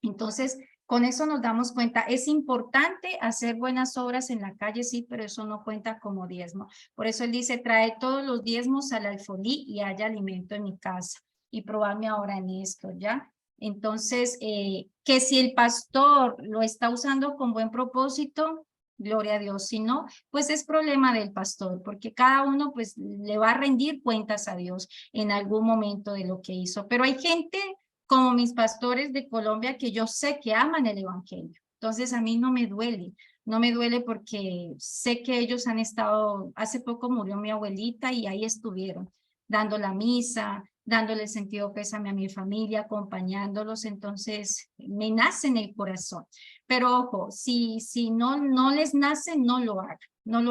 Entonces, con eso nos damos cuenta, es importante hacer buenas obras en la calle, sí, pero eso no cuenta como diezmo. Por eso él dice, trae todos los diezmos al alfolí y haya alimento en mi casa. Y probarme ahora en esto, ¿ya? Entonces, que si el pastor lo está usando con buen propósito, gloria a Dios. Si no, pues es problema del pastor, porque cada uno pues le va a rendir cuentas a Dios en algún momento de lo que hizo. Pero hay gente como mis pastores de Colombia que yo sé que aman el evangelio. Entonces a mí no me duele porque sé que ellos han estado, hace poco murió mi abuelita y ahí estuvieron, dando la misa, dándole sentido pésame a mi familia, acompañándolos, entonces me nace en el corazón. Pero ojo, si no les nace, no lo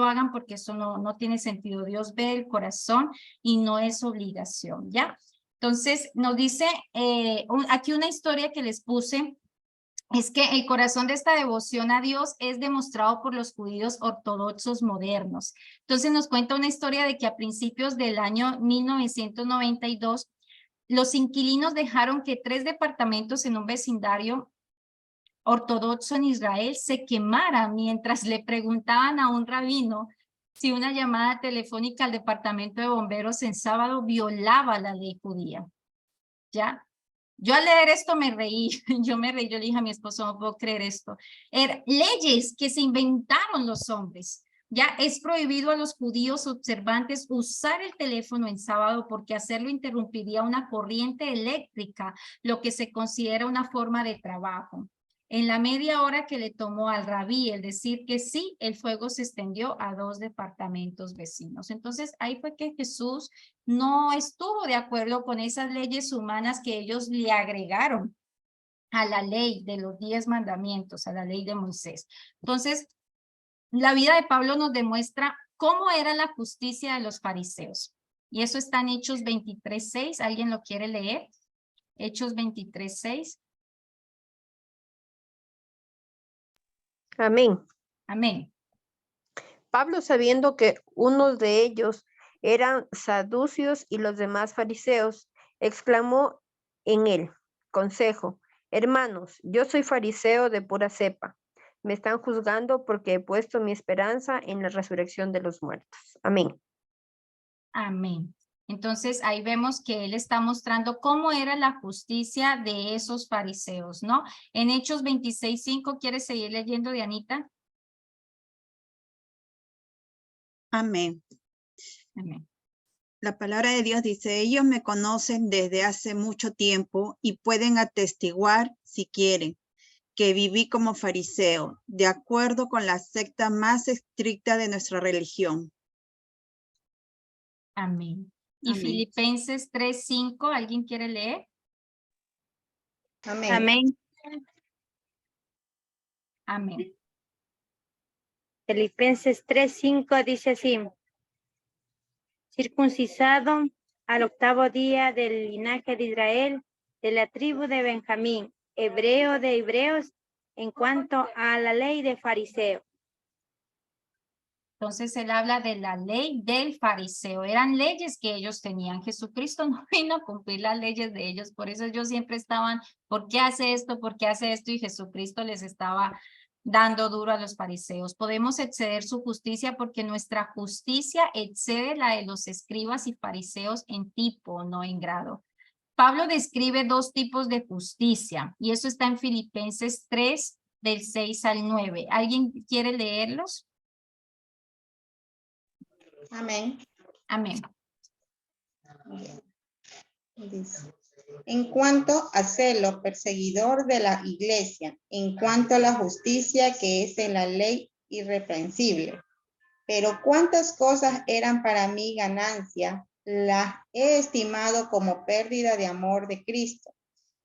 hagan porque eso no tiene sentido. Dios ve el corazón y no es obligación, ¿ya? Entonces, nos dice aquí una historia que les puse, es que el corazón de esta devoción a Dios es demostrado por los judíos ortodoxos modernos. Entonces, nos cuenta una historia de que a principios del año 1992, los inquilinos dejaron que 3 departamentos en un vecindario ortodoxo en Israel se quemaran mientras le preguntaban a un rabino si una llamada telefónica al departamento de bomberos en sábado violaba la ley judía, ¿ya? Yo al leer esto me reí, yo le dije a mi esposo, no puedo creer esto. Leyes que se inventaron los hombres Ya es prohibido a los judíos observantes usar el teléfono en sábado porque hacerlo interrumpiría una corriente eléctrica, lo que se considera una forma de trabajo. En la media hora que le tomó al rabí el decir que sí, el fuego se extendió a 2 departamentos vecinos. Entonces, ahí fue que Jesús no estuvo de acuerdo con esas leyes humanas que ellos le agregaron a la ley de los 10 mandamientos, a la ley de Moisés. Entonces, la vida de Pablo nos demuestra cómo era la justicia de los fariseos. Y eso está en Hechos 23:6. ¿Alguien lo quiere leer? Hechos 23:6. Amén. Amén. Pablo, sabiendo que unos de ellos eran saduceos y los demás fariseos, exclamó en el consejo: hermanos, yo soy fariseo de pura cepa. Me están juzgando porque he puesto mi esperanza en la resurrección de los muertos. Amén. Amén. Entonces ahí vemos que él está mostrando cómo era la justicia de esos fariseos, ¿no? En Hechos 26:5, ¿quieres seguir leyendo, Dianita? Amén. Amén. La palabra de Dios dice, ellos me conocen desde hace mucho tiempo y pueden atestiguar, si quieren, que viví como fariseo, de acuerdo con la secta más estricta de nuestra religión. Amén. Y Amén. Filipenses 3:5, ¿alguien quiere leer? Amén. Amén. Amén. Filipenses 3:5 dice así: circuncisado al 8º día del linaje de Israel, de la tribu de Benjamín, hebreo de hebreos, en cuanto a la ley de fariseo. Entonces él habla de la ley del fariseo. Eran leyes que ellos tenían. Jesucristo no vino a cumplir las leyes de ellos. Por eso ellos siempre estaban, ¿por qué hace esto? ¿Por qué hace esto? Y Jesucristo les estaba dando duro a los fariseos. Podemos exceder su justicia porque nuestra justicia excede la de los escribas y fariseos en tipo, no en grado. Pablo describe 2 tipos de justicia y eso está en Filipenses 3, del 6 al 9. ¿Alguien quiere leerlos? Amén. Amén. Dice, en cuanto a celo perseguidor de la iglesia, en cuanto a la justicia que es en la ley irreprensible. Pero cuántas cosas eran para mí ganancia, las he estimado como pérdida de amor de Cristo.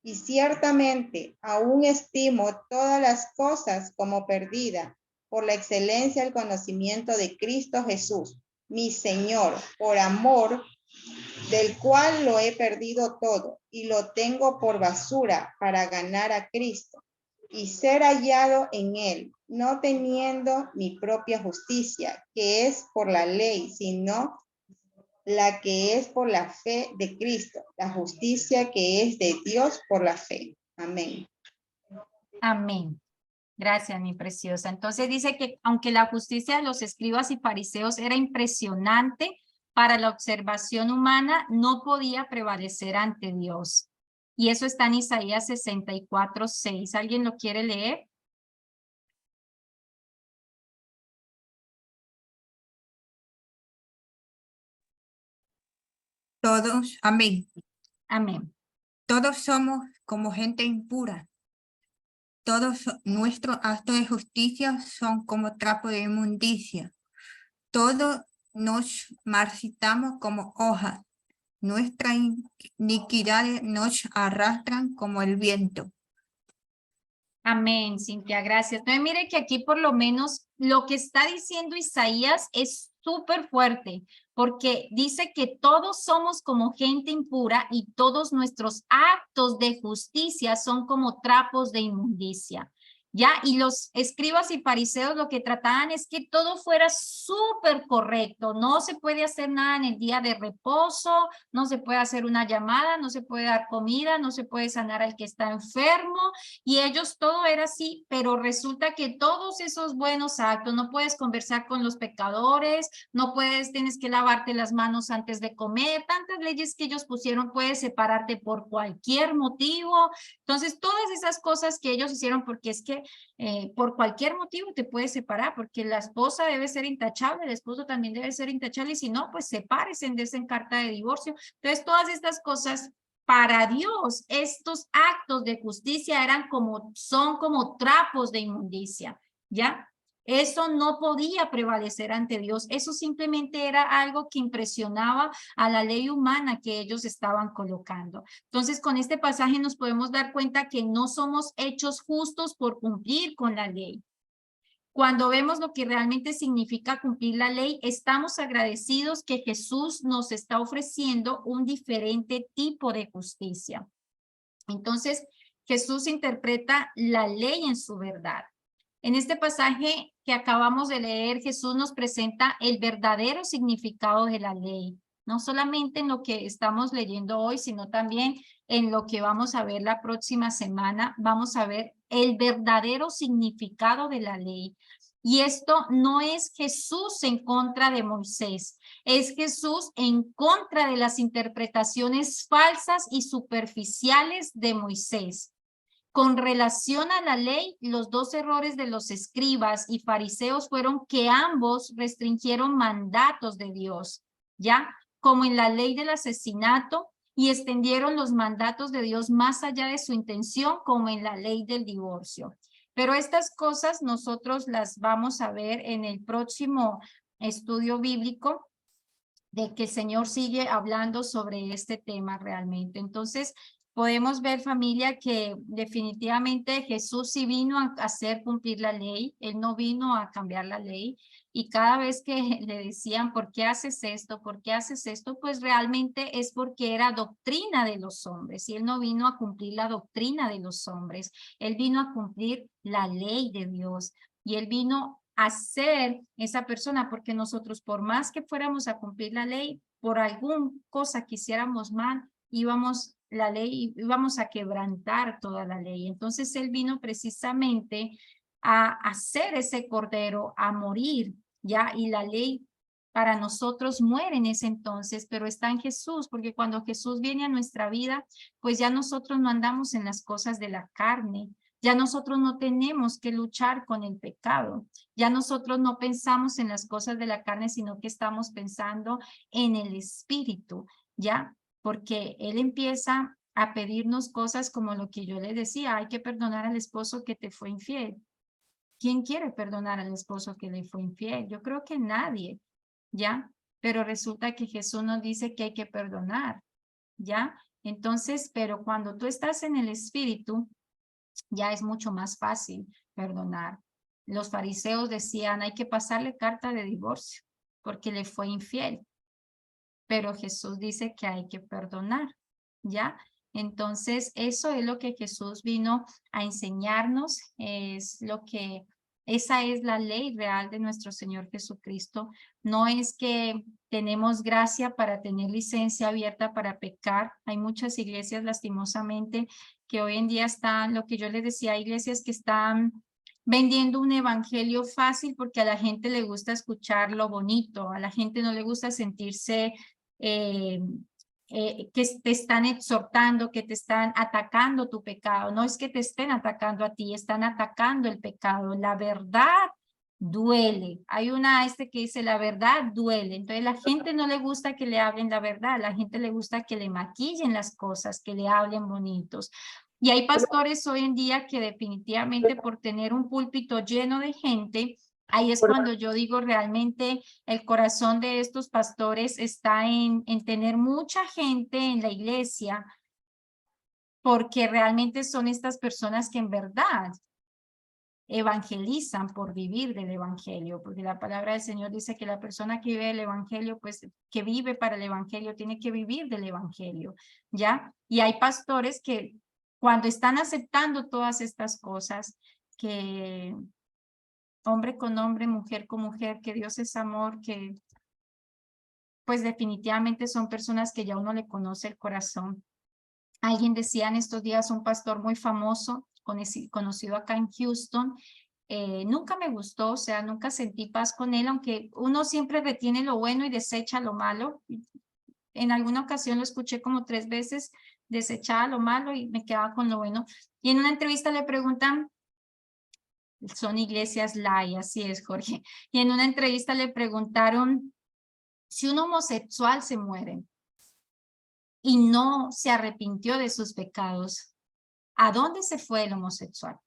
Y ciertamente aún estimo todas las cosas como perdida por la excelencia del conocimiento de Cristo Jesús, mi Señor, por amor del cual lo he perdido todo y lo tengo por basura para ganar a Cristo y ser hallado en él, no teniendo mi propia justicia, que es por la ley, sino la que es por la fe de Cristo, la justicia que es de Dios por la fe. Amén. Amén. Gracias, mi preciosa. Entonces dice que aunque la justicia de los escribas y fariseos era impresionante para la observación humana, no podía prevalecer ante Dios. Y eso está en Isaías 64:6. ¿Alguien lo quiere leer? Todos, amén. Amén. Todos somos como gente impura. Todos nuestros actos de justicia son como trapo de inmundicia. Todos nos marchitamos como hojas. Nuestras iniquidades nos arrastran como el viento. Amén, Cintia, gracias. Entonces, mire que aquí por lo menos lo que está diciendo Isaías es súper fuerte, porque dice que todos somos como gente impura y todos nuestros actos de justicia son como trapos de inmundicia. ¿Ya? Y los escribas y fariseos lo que trataban es que todo fuera súper correcto. No se puede hacer nada en el día de reposo, no se puede hacer una llamada, no se puede dar comida, no se puede sanar al que está enfermo. Y ellos todo era así, pero resulta que todos esos buenos actos, no puedes conversar con los pecadores, no puedes, tienes que lavarte las manos antes de comer, tantas leyes que ellos pusieron, puedes separarte por cualquier motivo. Entonces, todas esas cosas que ellos hicieron, porque es que por cualquier motivo te puede separar, porque la esposa debe ser intachable, el esposo también debe ser intachable, y si no, pues sepárese, en carta de divorcio. Entonces, todas estas cosas, para Dios, estos actos de justicia son como trapos de inmundicia, ¿ya? Eso no podía prevalecer ante Dios. Eso simplemente era algo que impresionaba a la ley humana que ellos estaban colocando. Entonces, con este pasaje nos podemos dar cuenta que no somos hechos justos por cumplir con la ley. Cuando vemos lo que realmente significa cumplir la ley, estamos agradecidos que Jesús nos está ofreciendo un diferente tipo de justicia. Entonces, Jesús interpreta la ley en su verdad. En este pasaje que acabamos de leer, Jesús nos presenta el verdadero significado de la ley, no solamente en lo que estamos leyendo hoy, sino también en lo que vamos a ver la próxima semana. Vamos a ver el verdadero significado de la ley. Y esto no es Jesús en contra de Moisés, es Jesús en contra de las interpretaciones falsas y superficiales de Moisés. Con relación a la ley, los dos errores de los escribas y fariseos fueron que ambos restringieron mandatos de Dios, ¿ya? Como en la ley del asesinato, y extendieron los mandatos de Dios más allá de su intención, como en la ley del divorcio. Pero estas cosas nosotros las vamos a ver en el próximo estudio bíblico, de que el Señor sigue hablando sobre este tema realmente. Entonces, podemos ver, familia, que definitivamente Jesús sí vino a hacer cumplir la ley. Él no vino a cambiar la ley. Y cada vez que le decían, ¿por qué haces esto? ¿Por qué haces esto? Pues realmente es porque era doctrina de los hombres. Y Él no vino a cumplir la doctrina de los hombres. Él vino a cumplir la ley de Dios. Y Él vino a ser esa persona, porque nosotros, por más que fuéramos a cumplir la ley, por alguna cosa que hiciéramos mal, íbamos a quebrantar toda la ley. Entonces Él vino precisamente a hacer ese cordero, a morir, ¿ya? Y la ley para nosotros muere en ese entonces, pero está en Jesús, porque cuando Jesús viene a nuestra vida, pues ya nosotros no andamos en las cosas de la carne, ya nosotros no tenemos que luchar con el pecado, ya nosotros no pensamos en las cosas de la carne, sino que estamos pensando en el Espíritu, ¿ya? Porque Él empieza a pedirnos cosas como lo que yo le decía, hay que perdonar al esposo que te fue infiel. ¿Quién quiere perdonar al esposo que le fue infiel? Yo creo que nadie, ¿ya? Pero resulta que Jesús nos dice que hay que perdonar, ¿ya? Entonces, pero cuando tú estás en el Espíritu, ya es mucho más fácil perdonar. Los fariseos decían, hay que pasarle carta de divorcio porque le fue infiel. Pero Jesús dice que hay que perdonar, ¿ya? Entonces, eso es lo que Jesús vino a enseñarnos, esa es la ley real de nuestro Señor Jesucristo. No es que tenemos gracia para tener licencia abierta para pecar. Hay muchas iglesias, lastimosamente, que hoy en día están, lo que yo les decía, iglesias que están vendiendo un evangelio fácil porque a la gente le gusta escuchar lo bonito, a la gente no le gusta sentirse que te están exhortando, que te están atacando tu pecado. No es que te estén atacando a ti, están atacando el pecado. La verdad duele. Hay una que dice la verdad duele. Entonces la gente no le gusta que le hablen la verdad, a la gente le gusta que le maquillen las cosas, que le hablen bonitos. Y hay pastores hoy en día que definitivamente por tener un púlpito lleno de gente, ahí es cuando yo digo realmente el corazón de estos pastores está en tener mucha gente en la iglesia, porque realmente son estas personas que en verdad evangelizan por vivir del evangelio, porque la palabra del Señor dice que la persona que vive el evangelio, pues que vive para el evangelio, tiene que vivir del evangelio, ¿ya? Y hay pastores que cuando están aceptando todas estas cosas, que hombre con hombre, mujer con mujer, que Dios es amor, que pues definitivamente son personas que ya uno le conoce el corazón. Alguien decía en estos días, un pastor muy famoso, conocido acá en Houston, nunca me gustó, o sea, nunca sentí paz con él, aunque uno siempre retiene lo bueno y desecha lo malo. En alguna ocasión lo escuché como 3 veces, desechaba lo malo y me quedaba con lo bueno. Y en una entrevista le preguntan, son iglesias light, así es, Jorge. Y en una entrevista le preguntaron si un homosexual se muere y no se arrepintió de sus pecados, ¿a dónde se fue el homosexual?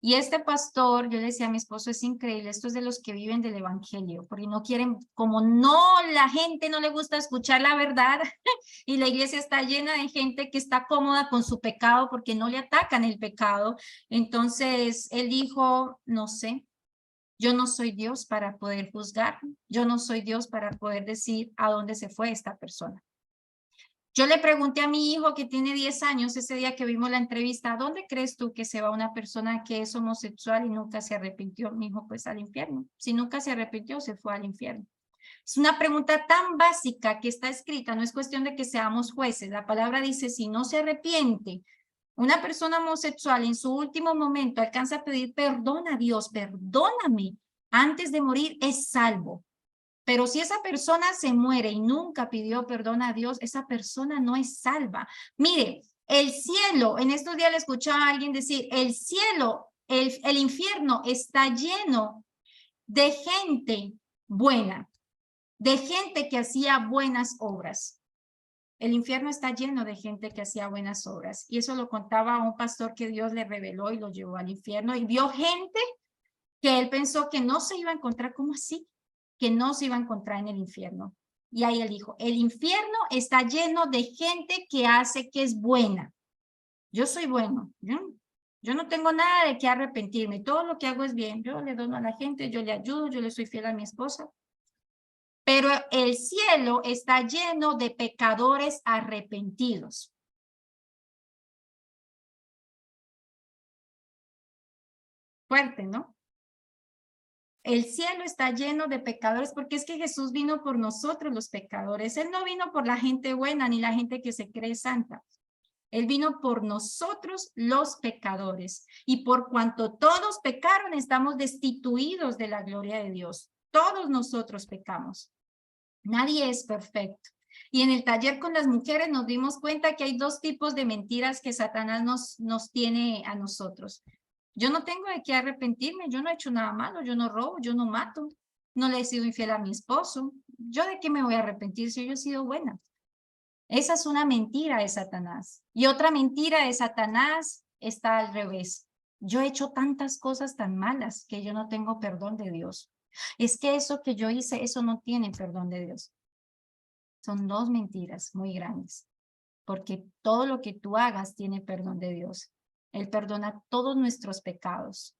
Y este pastor, yo le decía a mi esposo, es increíble, esto es de los que viven del evangelio, porque no quieren, como no, la gente no le gusta escuchar la verdad, y la iglesia está llena de gente que está cómoda con su pecado porque no le atacan el pecado. Entonces, él dijo, no sé, yo no soy Dios para poder juzgar, yo no soy Dios para poder decir a dónde se fue esta persona. Yo le pregunté a mi hijo que tiene 10 años ese día que vimos la entrevista, ¿a dónde crees tú que se va una persona que es homosexual y nunca se arrepintió? Mi hijo, pues al infierno. Si nunca se arrepintió, se fue al infierno. Es una pregunta tan básica que está escrita, no es cuestión de que seamos jueces. La palabra dice, si no se arrepiente, una persona homosexual en su último momento alcanza a pedir perdón a Dios, perdóname, antes de morir es salvo. Pero si esa persona se muere y nunca pidió perdón a Dios, esa persona no es salva. Mire, el cielo, en estos días le escuchaba a alguien decir, el cielo, el infierno está lleno de gente buena, de gente que hacía buenas obras. El infierno está lleno de gente que hacía buenas obras. Y eso lo contaba un pastor que Dios le reveló y lo llevó al infierno. Y vio gente que él pensó que no se iba a encontrar. ¿Cómo así? Que no se iba a encontrar en el infierno. Y ahí él dijo, el infierno está lleno de gente que hace que es buena. Yo soy bueno. Yo no tengo nada de qué arrepentirme. Todo lo que hago es bien. Yo le dono a la gente, yo le ayudo, yo le soy fiel a mi esposa. Pero el cielo está lleno de pecadores arrepentidos. Fuerte, ¿no? El cielo está lleno de pecadores porque es que Jesús vino por nosotros los pecadores. Él no vino por la gente buena ni la gente que se cree santa. Él vino por nosotros los pecadores. Y por cuanto todos pecaron, estamos destituidos de la gloria de Dios. Todos nosotros pecamos. Nadie es perfecto. Y en el taller con las mujeres nos dimos cuenta que hay dos tipos de mentiras que Satanás nos tiene a nosotros. Yo no tengo de qué arrepentirme, yo no he hecho nada malo, yo no robo, yo no mato, no le he sido infiel a mi esposo. ¿Yo de qué me voy a arrepentir si yo he sido buena? Esa es una mentira de Satanás. Y otra mentira de Satanás está al revés. Yo he hecho tantas cosas tan malas que yo no tengo perdón de Dios. Es que eso que yo hice, eso no tiene perdón de Dios. Son dos mentiras muy grandes. Porque todo lo que tú hagas tiene perdón de Dios. Él perdona todos nuestros pecados.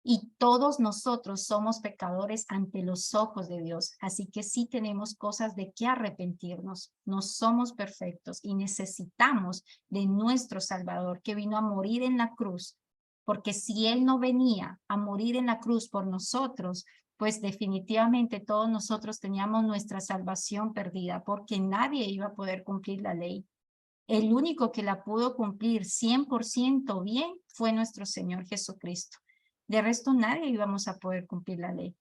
Y todos nosotros somos pecadores ante los ojos de Dios. Así que sí tenemos cosas de qué arrepentirnos. No somos perfectos y necesitamos de nuestro Salvador que vino a morir en la cruz. Porque si Él no venía a morir en la cruz por nosotros, pues definitivamente todos nosotros teníamos nuestra salvación perdida porque nadie iba a poder cumplir la ley. El único que la pudo cumplir 100% bien fue nuestro Señor Jesucristo. De resto, nadie íbamos a poder cumplir la ley.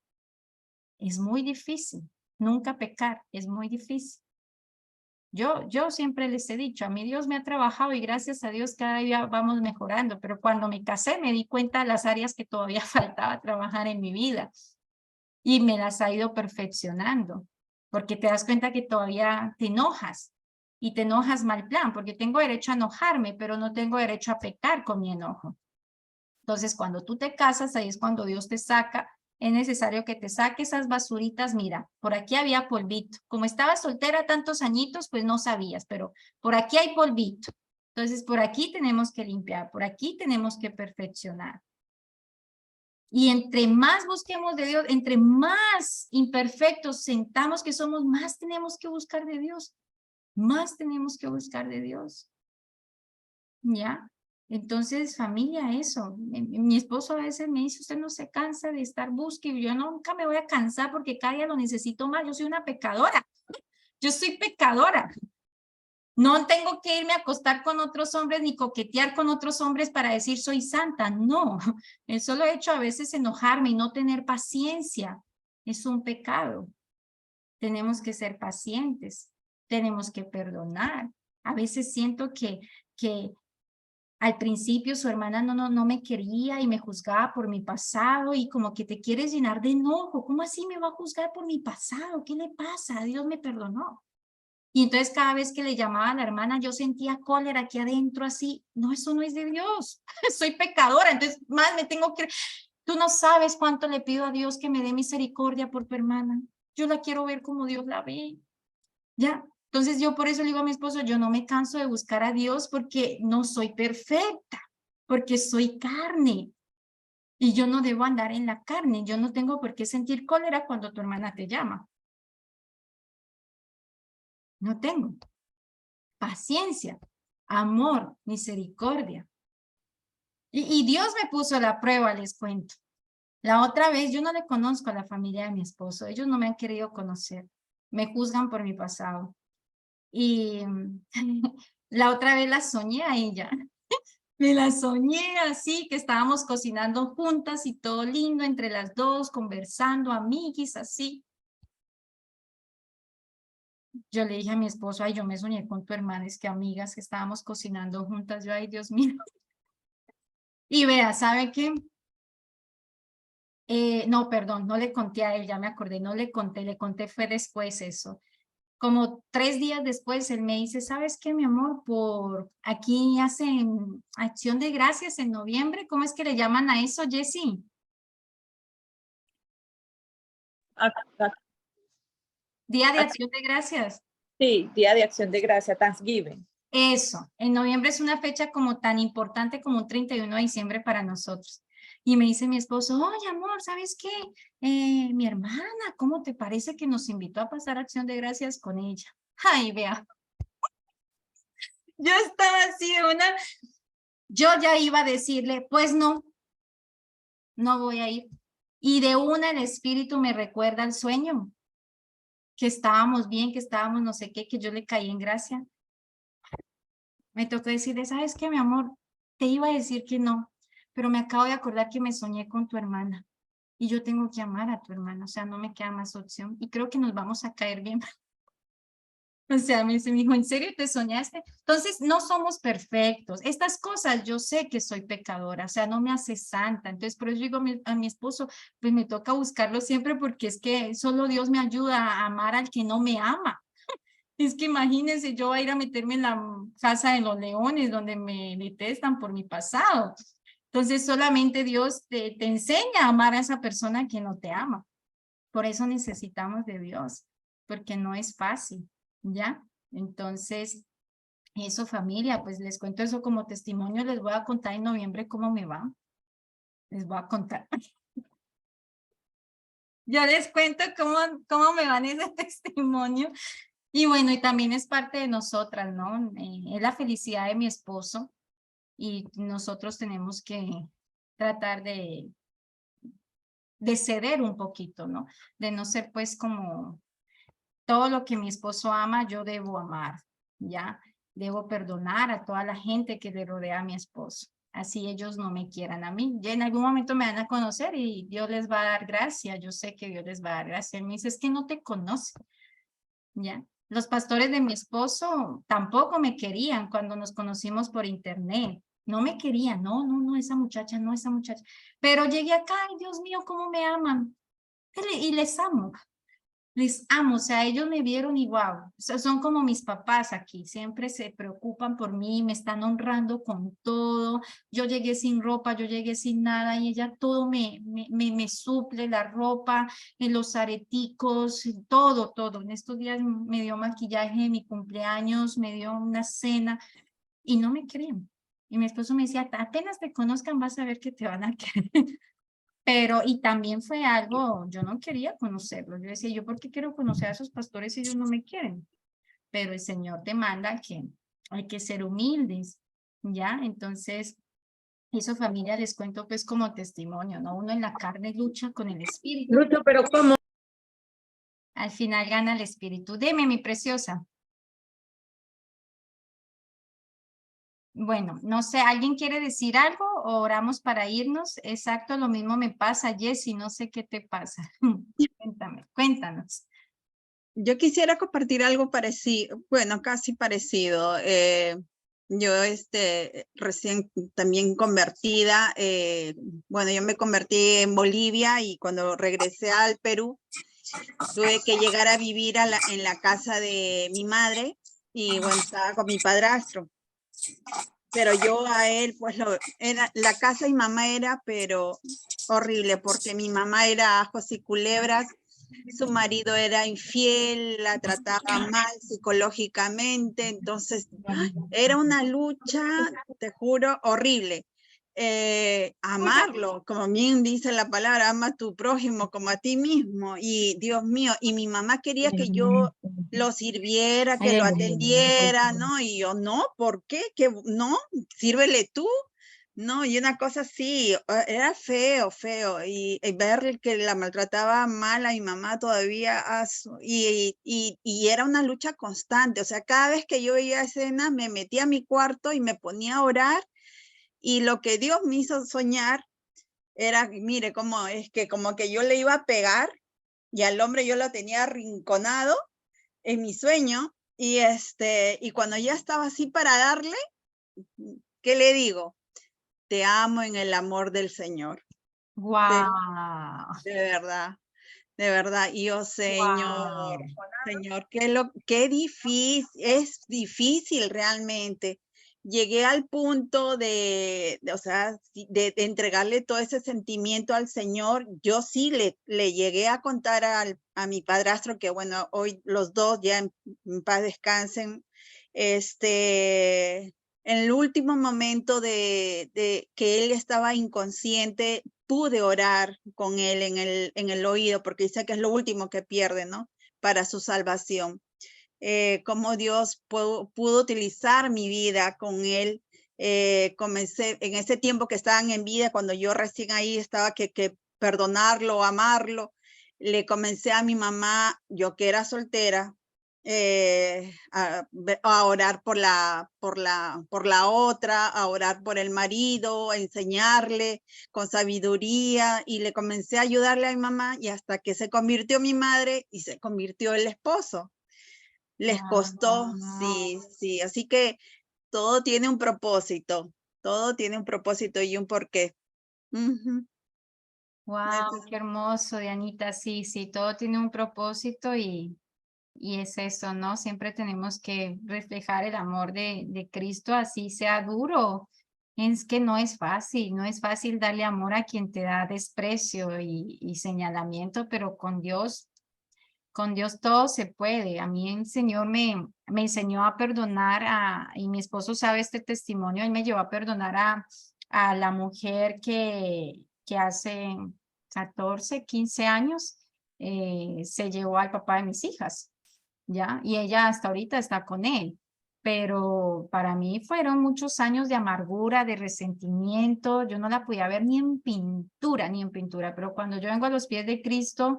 Es muy difícil. Nunca pecar es muy difícil. Yo siempre les he dicho, a mí Dios me ha trabajado y gracias a Dios cada día vamos mejorando. Pero cuando me casé me di cuenta de las áreas que todavía faltaba trabajar en mi vida. Y me las ha ido perfeccionando. Porque te das cuenta que todavía te enojas. Y te enojas mal plan, porque tengo derecho a enojarme, pero no tengo derecho a pecar con mi enojo. Entonces, cuando tú te casas, ahí es cuando Dios te saca. Es necesario que te saque esas basuritas. Mira, por aquí había polvito. Como estaba soltera tantos añitos, pues no sabías, pero por aquí hay polvito. Entonces, por aquí tenemos que limpiar, por aquí tenemos que perfeccionar. Y entre más busquemos de Dios, entre más imperfectos sentamos que somos, más tenemos que buscar de Dios. Más tenemos que buscar de Dios. ¿Ya? Entonces, familia, eso. Mi esposo a veces me dice, usted no se cansa de estar buscando. Yo nunca me voy a cansar porque cada día lo necesito más. Yo soy una pecadora. Yo soy pecadora. No tengo que irme a acostar con otros hombres ni coquetear con otros hombres para decir soy santa. No, el solo hecho a veces enojarme y no tener paciencia es un pecado. Tenemos que ser pacientes. Tenemos que perdonar. A veces siento que Al principio su hermana no me quería y me juzgaba por mi pasado y como que te quieres llenar de enojo. ¿Cómo así me va a juzgar por mi pasado? ¿Qué le pasa? Dios me perdonó. Y entonces cada vez que le llamaba a la hermana yo sentía cólera aquí adentro así. No, eso no es de Dios. Soy pecadora, entonces más me tengo que... Tú no sabes cuánto le pido a Dios que me dé misericordia por tu hermana. Yo la quiero ver como Dios la ve. ¿Ya? Entonces yo por eso le digo a mi esposo, yo no me canso de buscar a Dios porque no soy perfecta, porque soy carne. Y yo no debo andar en la carne. Yo no tengo por qué sentir cólera cuando tu hermana te llama. No tengo. Paciencia, amor, misericordia. Y Dios me puso la prueba, les cuento. La otra vez, yo no le conozco a la familia de mi esposo. Ellos no me han querido conocer. Me juzgan por mi pasado. Y la otra vez la soñé a ella. Me la soñé así, que estábamos cocinando juntas y todo lindo entre las dos, conversando, amiguis, así. Yo le dije a mi esposo, ay, yo me soñé con tu hermana, es que amigas que estábamos cocinando juntas. Yo, ay, Dios mío. Y vea, ¿sabe qué? No, perdón, no le conté a él, ya me acordé, no le conté fue después eso. Como 3 días después, él me dice, ¿sabes qué, mi amor? Por aquí hacen Acción de Gracias en noviembre. ¿Cómo es que le llaman a eso, Jessie? Día de Acción de Gracias. Sí, Día de Acción de Gracia, Thanksgiving. Eso, en noviembre es una fecha como tan importante como un 31 de diciembre para nosotros. Y me dice mi esposo, oye, amor, ¿sabes qué? Mi hermana, ¿cómo te parece que nos invitó a pasar Acción de Gracias con ella? Ay, vea. Yo estaba así de una... Yo ya iba a decirle, pues no voy a ir. Y de una el espíritu me recuerda al sueño, que estábamos bien, que estábamos no sé qué, que yo le caí en gracia. Me tocó decirle, ¿sabes qué, mi amor? Te iba a decir que no, pero me acabo de acordar que me soñé con tu hermana y yo tengo que amar a tu hermana, o sea, no me queda más opción y creo que nos vamos a caer bien. O sea, me dice, mi hijo, ¿en serio te soñaste? Entonces, no somos perfectos. Estas cosas yo sé que soy pecadora, o sea, no me hace santa. Entonces, por eso digo a mi esposo, pues me toca buscarlo siempre porque es que solo Dios me ayuda a amar al que no me ama. Es que imagínense, yo voy a ir a meterme en la casa de los leones donde me detestan por mi pasado. Entonces, solamente Dios te enseña a amar a esa persona que no te ama. Por eso necesitamos de Dios, porque no es fácil, ¿ya? Entonces, eso familia, pues les cuento eso como testimonio, les voy a contar en noviembre cómo me va. Les voy a contar. Yo les cuento cómo me va en ese testimonio. Y bueno, y también es parte de nosotras, ¿no? Es la felicidad de mi esposo y nosotros tenemos que tratar de ceder un poquito, ¿no? De no ser pues como todo lo que mi esposo ama, yo debo amar, ¿ya? Debo perdonar a toda la gente que le rodea a mi esposo. Así ellos no me quieran a mí. Ya en algún momento me van a conocer y Dios les va a dar gracia. Yo sé que Dios les va a dar gracia. Él me dice, es que no te conoce, ¿ya? Los pastores de mi esposo tampoco me querían cuando nos conocimos por internet. No me querían, no, esa muchacha, no, esa muchacha. Pero llegué acá, ay, Dios mío, cómo me aman. Y les amo, o sea, ellos me vieron y wow, o sea, son como mis papás aquí, siempre se preocupan por mí, me están honrando con todo. Yo llegué sin ropa, yo llegué sin nada y ella todo me suple, la ropa, los areticos, todo. En estos días me dio maquillaje de mi cumpleaños, me dio una cena y no me creen. Y mi esposo me decía, apenas te conozcan vas a ver que te van a querer. Pero, y también fue algo, yo no quería conocerlos. Yo decía, ¿yo por qué quiero conocer a esos pastores si ellos no me quieren? Pero el Señor demanda que hay que ser humildes, ¿ya? Entonces, eso familia les cuento pues como testimonio, ¿no? Uno en la carne lucha con el espíritu. Lucho, pero ¿cómo? Al final gana el espíritu. Deme, mi preciosa. Bueno, no sé, ¿alguien quiere decir algo o oramos para irnos? Exacto, lo mismo me pasa, Jessie, no sé qué te pasa. Cuéntanos. Yo quisiera compartir algo parecido, bueno, casi parecido. Yo, recién también convertida, bueno, yo me convertí en Bolivia y cuando regresé al Perú, tuve que llegar a vivir en la casa de mi madre y bueno, estaba con mi padrastro. Pero yo a él, pues la casa de mi mamá era, pero horrible, porque mi mamá era ajos y culebras, su marido era infiel, la trataba mal psicológicamente, entonces era una lucha, te juro, horrible. Amarlo, como bien dice la palabra, ama a tu prójimo como a ti mismo. Y Dios mío, y mi mamá quería que yo lo sirviera, que lo atendiera, ¿no? Y yo, no, ¿por qué? Que no, sírvele tú. No, y una cosa así, era feo, feo, y ver que la maltrataba mal a mi mamá todavía, y era una lucha constante, o sea, cada vez que yo veía escenas me metía a mi cuarto y me ponía a orar, y lo que Dios me hizo soñar era, mire, cómo es que como que yo le iba a pegar, y al hombre yo lo tenía arrinconado en mi sueño, y cuando ya estaba así para darle, ¿qué le digo? Te amo en el amor del Señor. Wow. De verdad, de verdad. Y yo, Señor, Señor, qué difícil, es difícil realmente. Llegué al punto o sea, de entregarle todo ese sentimiento al Señor. Yo sí le llegué a contar a mi padrastro, que bueno, hoy los dos ya en paz descansen, en el último momento de que él estaba inconsciente, pude orar con él en el oído, porque dice que es lo último que pierde, ¿no? Para su salvación. Cómo Dios pudo utilizar mi vida con él. Comencé en ese tiempo que estaban en vida, cuando yo recién ahí estaba que perdonarlo, amarlo, le comencé a mi mamá, yo que era soltera, a orar por la otra, a orar por el marido, a enseñarle con sabiduría, y le comencé a ayudarle a mi mamá, y hasta que se convirtió mi madre y se convirtió el esposo. Les costó, sí, sí, así que todo tiene un propósito y un porqué. Ujú. Wow, qué hermoso, Dianita. Sí, sí, todo tiene un propósito y es eso, ¿no? Siempre tenemos que reflejar el amor de Cristo, así sea duro. Es que no es fácil darle amor a quien te da desprecio y señalamiento, pero con Dios todo se puede. A mí el Señor me enseñó a perdonar y mi esposo sabe este testimonio, él me llevó a perdonar a la mujer que hace 14, 15 años se llevó al papá de mis hijas, ¿ya? Y ella hasta ahorita está con él. Pero para mí fueron muchos años de amargura, de resentimiento. Yo no la podía ver ni en pintura, pero cuando yo vengo a los pies de Cristo,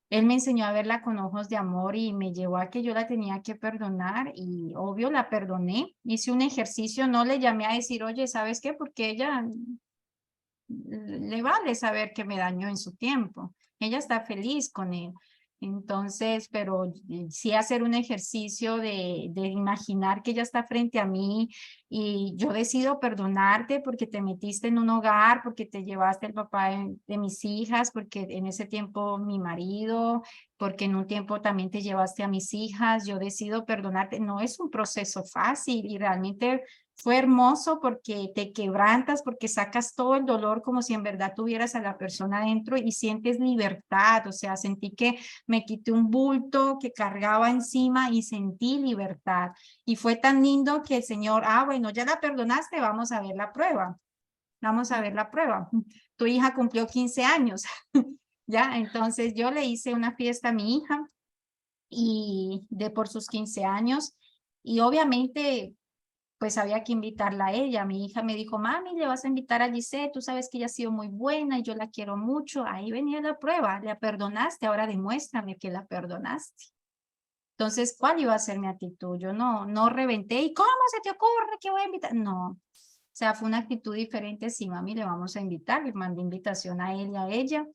él me enseñó a verla con ojos de amor y me llevó a que yo la tenía que perdonar y obvio la perdoné. Hice un ejercicio, no le llamé a decir, oye, ¿sabes qué? Porque ella le vale saber que me dañó en su tiempo. Ella está feliz con él. Entonces, pero sí hacer un ejercicio de imaginar que ella está frente a mí y yo decido perdonarte porque te metiste en un hogar, porque te llevaste el papá de mis hijas, porque en ese tiempo mi marido, porque en un tiempo también te llevaste a mis hijas, yo decido perdonarte. No es un proceso fácil y realmente fue hermoso porque te quebrantas, porque sacas todo el dolor como si en verdad tuvieras a la persona adentro y sientes libertad. O sea, sentí que me quité un bulto que cargaba encima y sentí libertad. Y fue tan lindo que el Señor, bueno, ya la perdonaste, vamos a ver la prueba. Vamos a ver la prueba. Tu hija cumplió 15 años. Ya, entonces yo le hice una fiesta a mi hija y por sus 15 años y obviamente pues había que invitarla a ella. Mi hija me dijo, mami, le vas a invitar a Giselle, tú sabes que ella ha sido muy buena y yo la quiero mucho. Ahí venía la prueba, la perdonaste, ahora demuéstrame que la perdonaste. Entonces, ¿cuál iba a ser mi actitud? Yo no reventé, ¿y cómo se te ocurre que voy a invitar? No, o sea, fue una actitud diferente. Sí, mami, le vamos a invitar, le mandé invitación a él y a ella.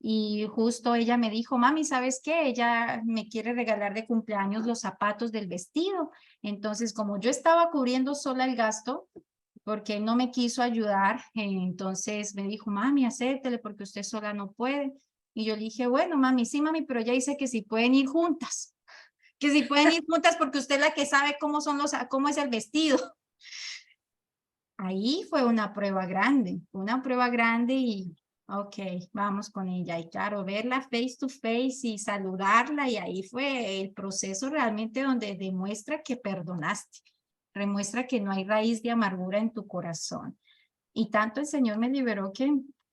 Y justo ella me dijo, mami, ¿sabes qué? Ella me quiere regalar de cumpleaños los zapatos del vestido. Entonces, como yo estaba cubriendo sola el gasto, porque no me quiso ayudar, entonces me dijo, mami, acéptele porque usted sola no puede. Y yo le dije, bueno, mami, sí, mami, pero ella dice que si pueden ir juntas, que si pueden ir juntas porque usted es la que sabe cómo es el vestido. Ahí fue una prueba grande y ok, vamos con ella. Y claro, verla face to face y saludarla y ahí fue el proceso realmente donde demuestra que perdonaste, demuestra que no hay raíz de amargura en tu corazón. Y tanto el Señor me liberó que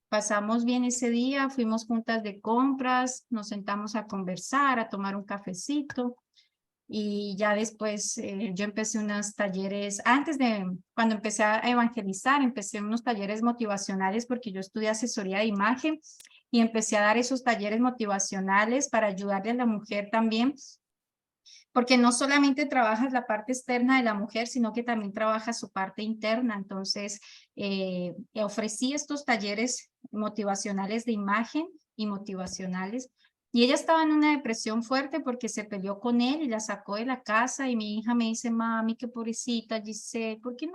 pasamos bien ese día, fuimos juntas de compras, nos sentamos a conversar, a tomar un cafecito. Y ya después yo empecé unos talleres, cuando empecé a evangelizar, empecé unos talleres motivacionales porque yo estudié asesoría de imagen y empecé a dar esos talleres motivacionales para ayudarle a la mujer también, porque no solamente trabajas la parte externa de la mujer, sino que también trabajas su parte interna. Entonces, ofrecí estos talleres motivacionales de imagen y motivacionales. Y ella estaba en una depresión fuerte porque se peleó con él y la sacó de la casa y mi hija me dice, mami, qué pobrecita Giselle, ¿por qué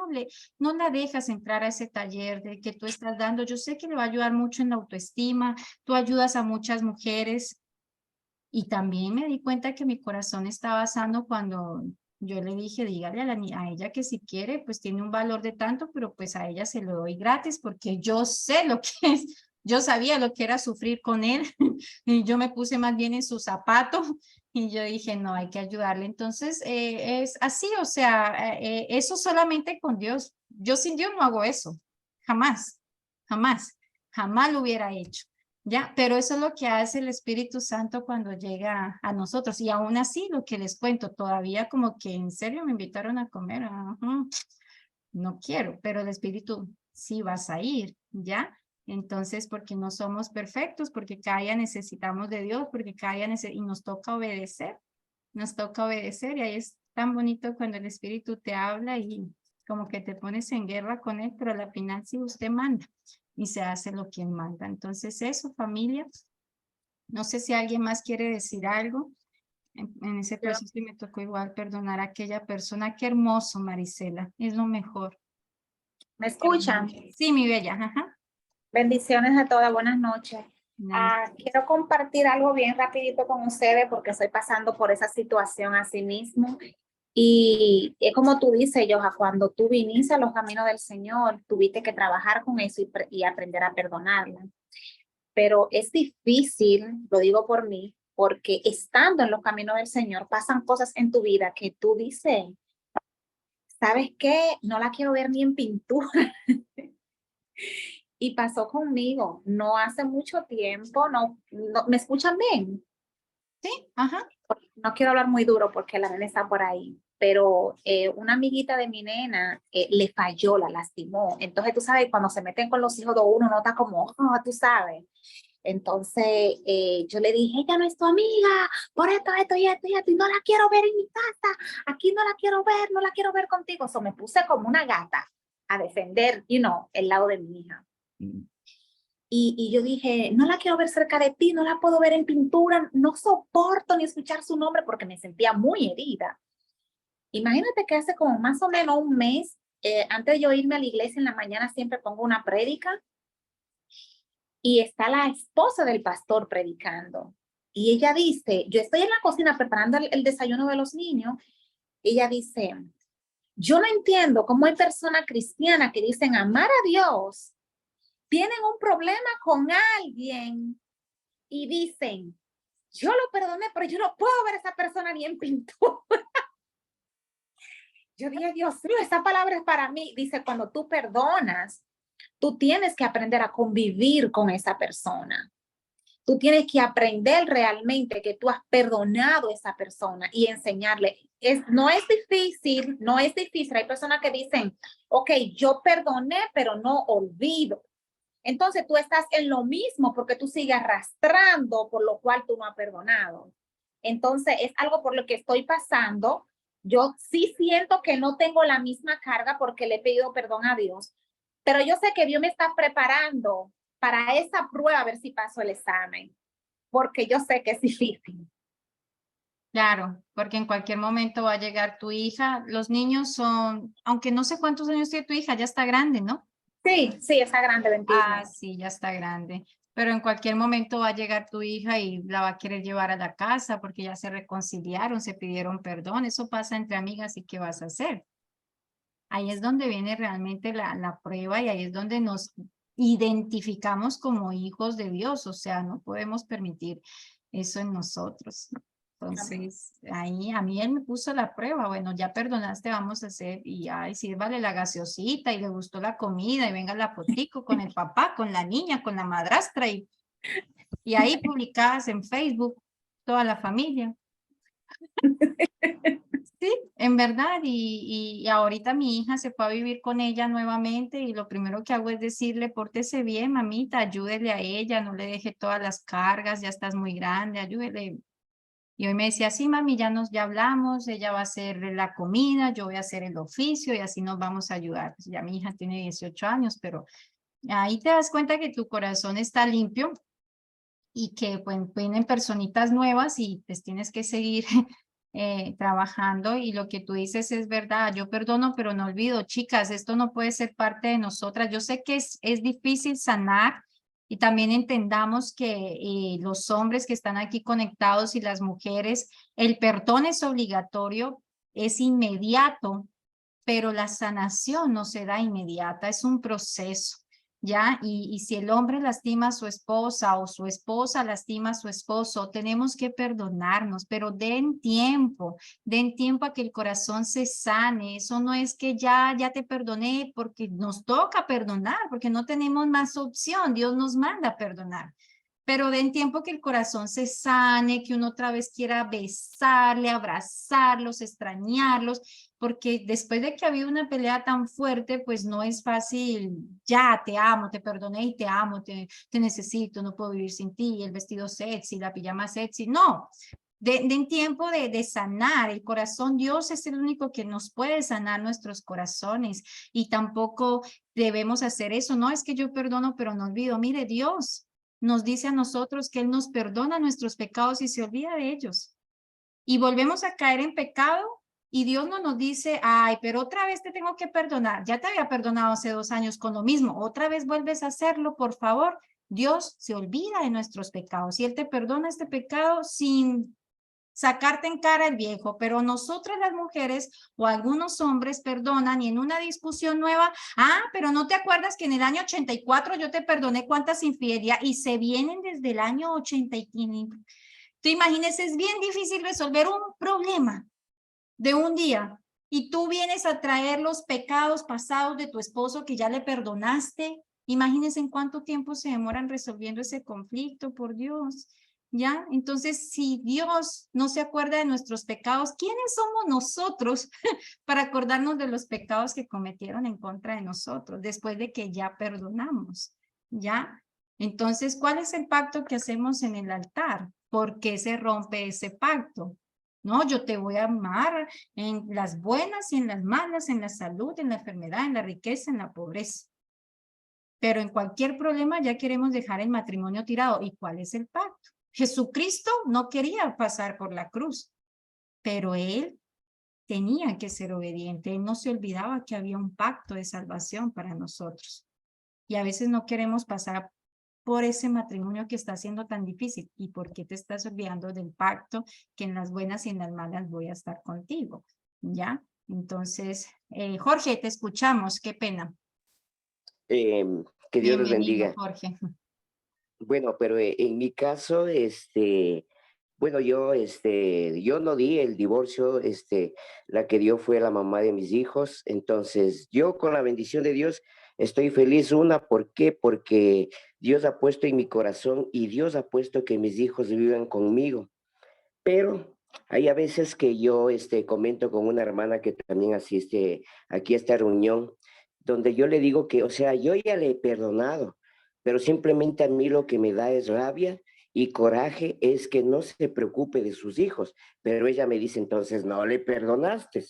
no la dejas entrar a ese taller de que tú estás dando? Yo sé que le va a ayudar mucho en la autoestima, tú ayudas a muchas mujeres. Y también me di cuenta que mi corazón estaba sano cuando yo le dije, dígale a ella que si quiere, pues tiene un valor de tanto, pero pues a ella se lo doy gratis porque yo sé lo que es, yo sabía lo que era sufrir con él y yo me puse más bien en su zapato y yo dije, no, hay que ayudarle. Entonces, es así, o sea, eso solamente con Dios. Yo sin Dios no hago eso, jamás, jamás, jamás lo hubiera hecho. Ya, pero eso es lo que hace el Espíritu Santo cuando llega a nosotros. Y aún así, lo que les cuento, todavía como que en serio me invitaron a comer. No quiero, pero el Espíritu sí vas a ir, ¿ya? Entonces, porque no somos perfectos, porque cada día necesitamos de Dios, porque cada día y nos toca obedecer y ahí es tan bonito cuando el Espíritu te habla y como que te pones en guerra con él, pero al final sí usted manda y se hace lo que él manda. Entonces eso, familia, no sé si alguien más quiere decir algo. En ese proceso me tocó igual perdonar a aquella persona. Qué hermoso, Marisela, es lo mejor. ¿Me escuchan? Sí, mi bella, ajá. Bendiciones a todas, buenas noches. Quiero compartir algo bien rapidito con ustedes porque estoy pasando por esa situación así mismo. Y es como tú dices, Joja, cuando tú viniste a los caminos del Señor, tuviste que trabajar con eso y aprender a perdonarla. Pero es difícil, lo digo por mí, porque estando en los caminos del Señor pasan cosas en tu vida que tú dices, ¿sabes qué? No la quiero ver ni en pintura. Y pasó conmigo, no hace mucho tiempo, no, ¿me escuchan bien? Sí, ajá. No quiero hablar muy duro porque la nena está por ahí, pero una amiguita de mi nena le falló, la lastimó. Entonces, tú sabes, cuando se meten con los hijos de uno, nota como, oh, tú sabes. Entonces, yo le dije, ella no es tu amiga, por esto, y no la quiero ver en mi casa, aquí no la quiero ver contigo. So, me puse como una gata a defender, el lado de mi hija. Y yo dije, no la quiero ver cerca de ti, no la puedo ver en pintura, no soporto ni escuchar su nombre porque me sentía muy herida. Imagínate que hace como más o menos un mes, antes de yo irme a la iglesia en la mañana siempre pongo una prédica y está la esposa del pastor predicando. Y ella dice, yo estoy en la cocina preparando el desayuno de los niños, y ella dice, yo no entiendo cómo hay personas cristianas que dicen amar a Dios, tienen un problema con alguien y dicen, yo lo perdoné, pero yo no puedo ver a esa persona ni en pintura. Yo dije, Dios mío, esa palabra es para mí. Dice, cuando tú perdonas, tú tienes que aprender a convivir con esa persona. Tú tienes que aprender realmente que tú has perdonado a esa persona y enseñarle. No es difícil. Hay personas que dicen, ok, yo perdoné, pero no olvido. Entonces tú estás en lo mismo porque tú sigues arrastrando por lo cual tú no has perdonado. Entonces es algo por lo que estoy pasando. Yo sí siento que no tengo la misma carga porque le he pedido perdón a Dios, pero yo sé que Dios me está preparando para esa prueba a ver si paso el examen, porque yo sé que es difícil. Claro, porque en cualquier momento va a llegar tu hija. Los niños son, aunque no sé cuántos años tiene tu hija, ya está grande, ¿no? Sí, sí, esa grande 21. Ah, sí, ya está grande. Pero en cualquier momento va a llegar tu hija y la va a querer llevar a la casa porque ya se reconciliaron, se pidieron perdón. Eso pasa entre amigas, ¿y qué vas a hacer? Ahí es donde viene realmente la prueba y ahí es donde nos identificamos como hijos de Dios. O sea, no podemos permitir eso en nosotros. Entonces, ahí a mí él me puso la prueba. Bueno, ya perdonaste, vamos a hacer, y ay, sírvale la gaseosita y le gustó la comida y venga la fotico con el papá, con la niña, con la madrastra y ahí publicadas en Facebook toda la familia. Sí, en verdad, y ahorita mi hija se fue a vivir con ella nuevamente y lo primero que hago es decirle, pórtese bien, mamita, ayúdele a ella, no le deje todas las cargas, ya estás muy grande, ayúdele. Y hoy me decía, sí, mami, ya hablamos, ella va a hacer la comida, yo voy a hacer el oficio y así nos vamos a ayudar. Pues ya mi hija tiene 18 años, pero ahí te das cuenta que tu corazón está limpio y que pues, vienen personitas nuevas y pues tienes que seguir trabajando, y lo que tú dices es verdad. Yo perdono, pero no olvido. Chicas, esto no puede ser parte de nosotras. Yo sé que es difícil sanar, y también entendamos que los hombres que están aquí conectados y las mujeres, el perdón es obligatorio, es inmediato, pero la sanación no se da inmediata, es un proceso. ¿Ya? Y si el hombre lastima a su esposa o su esposa lastima a su esposo, tenemos que perdonarnos, pero den tiempo a que el corazón se sane. Eso no es que ya te perdoné, porque nos toca perdonar, porque no tenemos más opción. Dios nos manda a perdonar. Pero den tiempo que el corazón se sane, que uno otra vez quiera besarle, abrazarlos, extrañarlos, porque después de que ha habido una pelea tan fuerte, pues no es fácil, ya te amo, te perdoné y te amo, te necesito, no puedo vivir sin ti, el vestido sexy, la pijama sexy, no. Den tiempo de sanar el corazón. Dios es el único que nos puede sanar nuestros corazones, y tampoco debemos hacer eso. No es que yo perdono, pero no olvido. Mire, Dios nos dice a nosotros que Él nos perdona nuestros pecados y se olvida de ellos. Y volvemos a caer en pecado y Dios no nos dice, ay, pero otra vez te tengo que perdonar. Ya te había perdonado hace 2 años con lo mismo. Otra vez vuelves a hacerlo, por favor. Dios se olvida de nuestros pecados y Él te perdona este pecado sin sacarte en cara el viejo, pero nosotras las mujeres o algunos hombres perdonan, y en una discusión nueva, pero no te acuerdas que en el año 84 yo te perdoné cuántas infidelidades, y se vienen desde el año 85. Te imaginas, es bien difícil resolver un problema de un día y tú vienes a traer los pecados pasados de tu esposo que ya le perdonaste. Imagínense en cuánto tiempo se demoran resolviendo ese conflicto, por Dios. ¿Ya? Entonces, si Dios no se acuerda de nuestros pecados, ¿quiénes somos nosotros para acordarnos de los pecados que cometieron en contra de nosotros después de que ya perdonamos? ¿Ya? Entonces, ¿cuál es el pacto que hacemos en el altar? ¿Por qué se rompe ese pacto? No, yo te voy a amar en las buenas y en las malas, en la salud, en la enfermedad, en la riqueza, en la pobreza. Pero en cualquier problema ya queremos dejar el matrimonio tirado. ¿Y cuál es el pacto? Jesucristo no quería pasar por la cruz, pero Él tenía que ser obediente. Él no se olvidaba que había un pacto de salvación para nosotros. Y a veces no queremos pasar por ese matrimonio que está siendo tan difícil. ¿Y por qué te estás olvidando del pacto que en las buenas y en las malas voy a estar contigo? ¿Ya? Entonces, Jorge, te escuchamos. Qué pena. Que Dios les Bienvenido, bendiga. Jorge. Bueno, pero en mi caso, bueno, yo no di el divorcio, la que dio fue la mamá de mis hijos. Entonces, yo con la bendición de Dios estoy feliz. ¿Por qué? Porque Dios ha puesto en mi corazón y Dios ha puesto que mis hijos vivan conmigo. Pero hay a veces que yo comento con una hermana que también asiste aquí a esta reunión, donde yo le digo que, o sea, yo ya le he perdonado, pero simplemente a mí lo que me da es rabia y coraje, es que no se preocupe de sus hijos. Pero ella me dice, entonces no le perdonaste.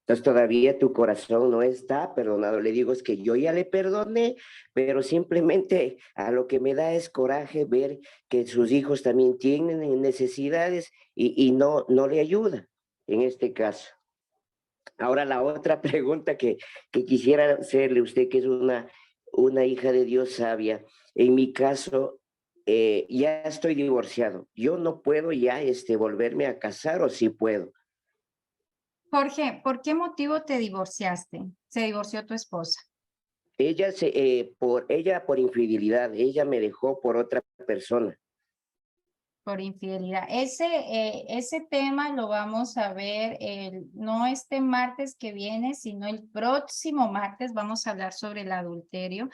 Entonces todavía tu corazón no está perdonado. Le digo, es que yo ya le perdoné, pero simplemente a lo que me da es coraje ver que sus hijos también tienen necesidades y no le ayuda en este caso. Ahora la otra pregunta que quisiera hacerle a usted, que es una hija de Dios sabia. En mi caso, ya estoy divorciado. Yo no puedo ya volverme a casar, o sí puedo. Jorge, ¿por qué motivo te divorciaste? Se divorció tu esposa. Ella por infidelidad, ella me dejó por otra persona. Por infidelidad. Ese tema lo vamos a ver no este martes que viene, sino el próximo martes vamos a hablar sobre el adulterio.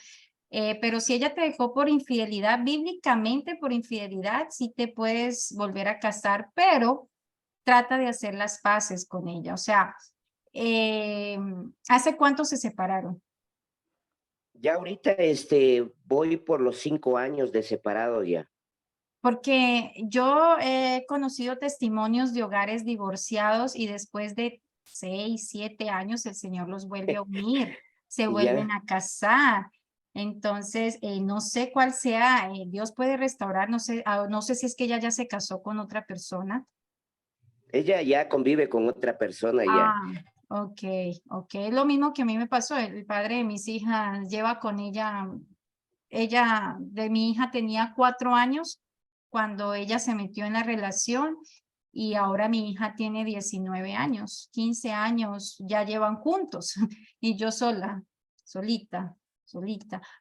Pero si ella te dejó por infidelidad, bíblicamente por infidelidad, sí te puedes volver a casar, pero trata de hacer las paces con ella. O sea, ¿hace cuánto se separaron? Ya ahorita voy por los 5 años de separado ya. Porque yo he conocido testimonios de hogares divorciados y después de 6, 7 años el Señor los vuelve a unir, se vuelven Ya, a casar. Entonces, no sé cuál sea, Dios puede restaurar, no sé si es que ella ya se casó con otra persona. ella ya convive con otra persona ya. Ah, ok. Es lo mismo que a mí me pasó, el padre de mis hijas lleva con ella de mi hija tenía 4 años cuando ella se metió en la relación y ahora mi hija tiene 19 años, 15 años, ya llevan juntos y yo solita,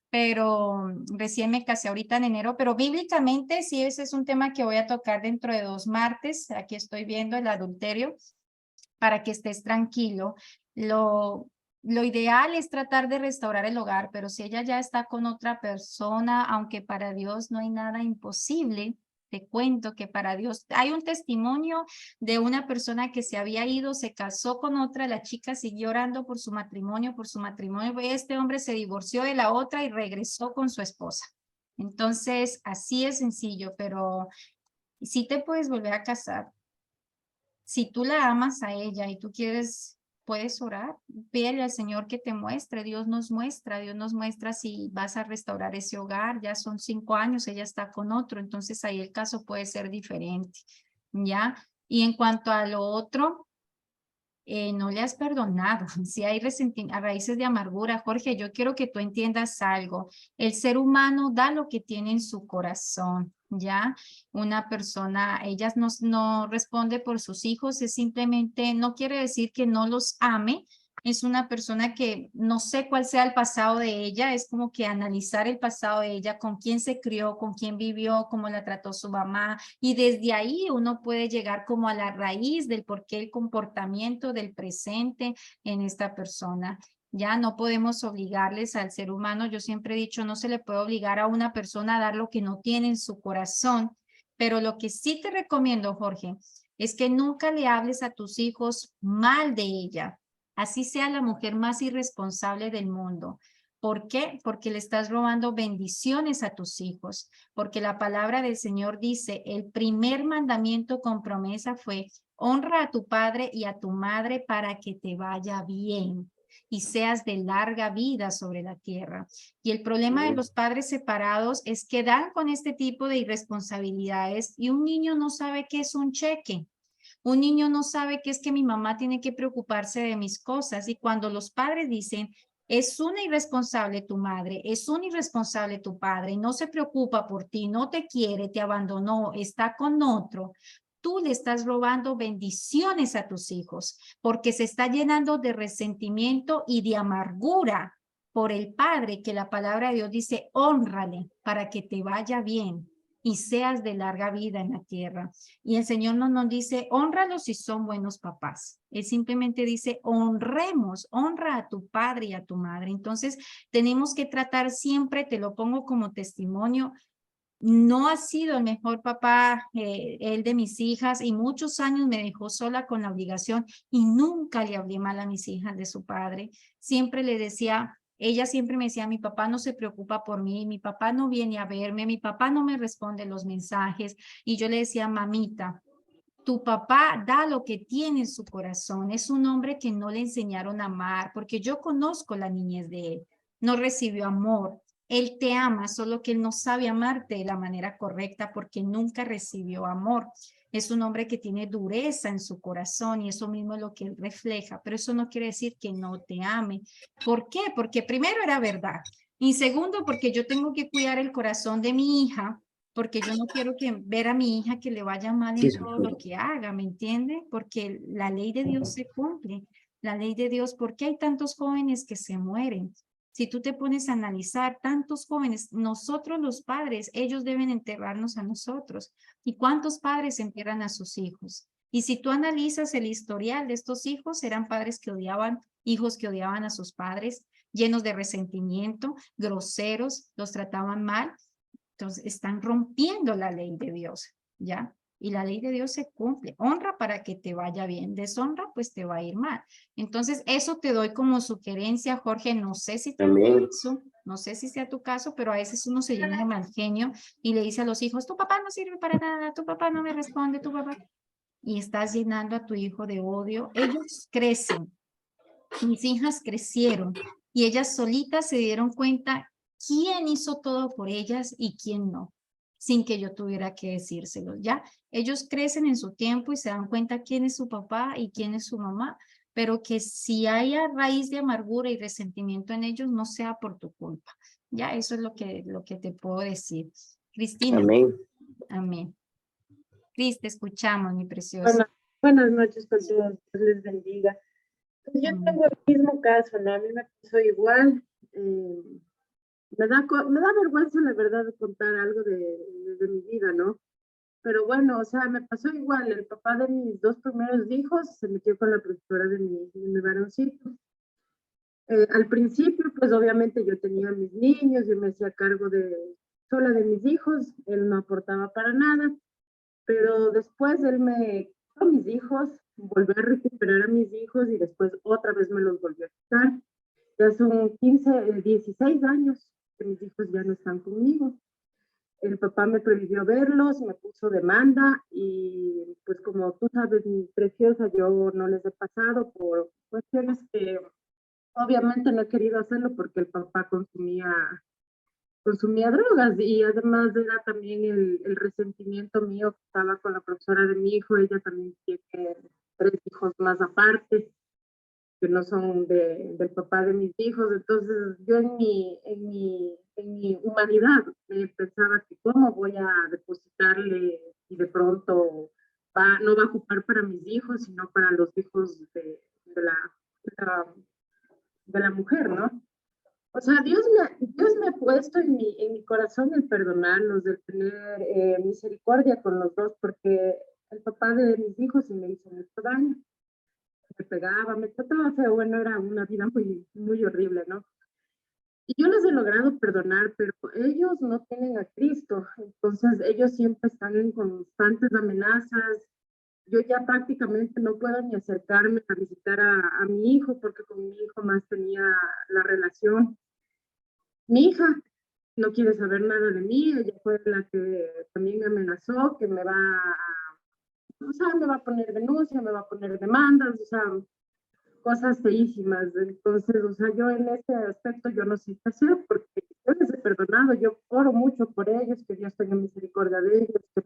pero recién me casé ahorita en enero, pero bíblicamente sí, ese es un tema que voy a tocar dentro de 2 martes, aquí estoy viendo el adulterio, para que estés tranquilo. Lo ideal es tratar de restaurar el hogar, pero si ella ya está con otra persona, aunque para Dios no hay nada imposible, te cuento que para Dios hay un testimonio de una persona que se había ido, se casó con otra, la chica siguió orando por su matrimonio, este hombre se divorció de la otra y regresó con su esposa. Entonces, así es sencillo, pero sí te puedes volver a casar. Si tú la amas a ella y tú quieres, puedes orar, pídele al Señor que te muestre, Dios nos muestra si vas a restaurar ese hogar, ya son 5 años, ella está con otro, entonces ahí el caso puede ser diferente, ¿ya? Y en cuanto a lo otro, no le has perdonado, si hay a raíces de amargura, Jorge, yo quiero que tú entiendas algo, el ser humano da lo que tiene en su corazón, ¿ya? Una persona, ella no responde por sus hijos, es simplemente, no quiere decir que no los ame, es una persona que no sé cuál sea el pasado de ella, es como que analizar el pasado de ella, con quién se crió, con quién vivió, cómo la trató su mamá, y desde ahí uno puede llegar como a la raíz del por qué el comportamiento del presente en esta persona. Ya no podemos obligarles al ser humano, yo siempre he dicho, no se le puede obligar a una persona a dar lo que no tiene en su corazón, pero lo que sí te recomiendo, Jorge, es que nunca le hables a tus hijos mal de ella, así sea la mujer más irresponsable del mundo. ¿Por qué? Porque le estás robando bendiciones a tus hijos, porque la palabra del Señor dice, el primer mandamiento con promesa fue, honra a tu padre y a tu madre para que te vaya bien y seas de larga vida sobre la tierra. Y el problema de los padres separados es que dan con este tipo de irresponsabilidades y un niño no sabe qué es un cheque. Un niño no sabe qué es que mi mamá tiene que preocuparse de mis cosas y cuando los padres dicen, es una irresponsable tu madre, es un irresponsable tu padre, no se preocupa por ti, no te quiere, te abandonó, está con otro. Tú le estás robando bendiciones a tus hijos porque se está llenando de resentimiento y de amargura por el padre que la palabra de Dios dice, hónrale para que te vaya bien y seas de larga vida en la tierra. Y el Señor no nos dice, hónralos si son buenos papás. Él simplemente dice, honremos, honra a tu padre y a tu madre. Entonces, tenemos que tratar siempre, te lo pongo como testimonio, no ha sido el mejor papá, él de mis hijas, y muchos años me dejó sola con la obligación y nunca le hablé mal a mis hijas de su padre. Siempre le decía, ella siempre me decía, mi papá no se preocupa por mí, mi papá no viene a verme, mi papá no me responde los mensajes. Y yo le decía, mamita, Tu papá da lo que tiene en su corazón. Es un hombre que no le enseñaron a amar, porque yo conozco la niñez de él. No recibió amor. Él te ama, solo que él no sabe amarte de la manera correcta porque nunca recibió amor. Es un hombre que tiene dureza en su corazón y eso mismo es lo que él refleja, pero eso no quiere decir que no te ame. ¿Por qué? Porque primero era verdad y segundo porque yo tengo que cuidar el corazón de mi hija porque yo no quiero ver a mi hija que le vaya mal en todo lo que haga, ¿me entiende? Porque la ley de Dios se cumple, la ley de Dios, ¿por qué hay tantos jóvenes que se mueren? Si tú te pones a analizar, tantos jóvenes, nosotros los padres, ellos deben enterrarnos a nosotros. ¿Y cuántos padres entierran a sus hijos? Y si tú analizas el historial de estos hijos, eran padres que odiaban, hijos que odiaban a sus padres, llenos de resentimiento, groseros, los trataban mal. Entonces, están rompiendo la ley de Dios, ¿ya? Y la ley de Dios se cumple. Honra para que te vaya bien. Deshonra, pues te va a ir mal. Entonces, eso te doy como sugerencia, Jorge. No sé si no sé si sea tu caso, pero a veces uno se llena de mal genio y le dice a los hijos, tu papá no sirve para nada, tu papá no me responde, tu papá. Y estás llenando a tu hijo de odio. Ellos crecen. Mis hijas crecieron y ellas solitas se dieron cuenta quién hizo todo por ellas y quién no, sin que yo tuviera que decírselo, ¿ya? Ellos crecen en su tiempo y se dan cuenta quién es su papá y quién es su mamá, pero que si haya raíz de amargura y resentimiento en ellos, no sea por tu culpa, ¿ya? Eso es lo que te puedo decir. Cristina. Amén. Amén. Cris, te escuchamos, mi preciosa. Buenas noches con todos, Dios les bendiga. Yo tengo el mismo caso, ¿no? A mí me pasó igual. Me da vergüenza, la verdad, de contar algo de mi vida, ¿no? Pero bueno, o sea, me pasó igual. El papá de mis dos primeros hijos se metió con la profesora de mi varoncito. Al principio, pues obviamente yo tenía mis niños, yo me hacía cargo sola de mis hijos, él no aportaba para nada, pero después él me quitó a mis hijos, volvió a recuperar a mis hijos y después otra vez me los volvió a quitar. Ya son 16 años que mis hijos ya no están conmigo. El papá me prohibió verlos, me puso demanda y pues como tú sabes, mi preciosa, yo no les he pasado por cuestiones que obviamente no he querido hacerlo porque el papá consumía drogas y además era también el resentimiento mío que estaba con la profesora de mi hijo. Ella también tiene 3 hijos más aparte que no son del papá de mis hijos. Entonces yo en mi humanidad pensaba que cómo voy a depositarle y de pronto no va a ocupar para mis hijos, sino para los hijos de la mujer, ¿no? O sea, Dios me ha puesto en mi corazón el perdonarlos, el tener misericordia con los dos, porque el papá de mis hijos sí me hizo mucho daño. Me pegaba, me trataba feo, bueno, era una vida muy, muy horrible, ¿no? Y yo les he logrado perdonar, pero ellos no tienen a Cristo, entonces ellos siempre están en constantes amenazas. Yo ya prácticamente no puedo ni acercarme a visitar a mi hijo, porque con mi hijo más tenía la relación. Mi hija no quiere saber nada de mí, ella fue la que también me amenazó, que me va a poner denuncia, me va a poner demandas, o sea, cosas feísimas. Entonces, o sea, yo en ese aspecto yo no sé qué hacer porque yo les he perdonado, yo oro mucho por ellos, que Dios tenga misericordia de ellos, que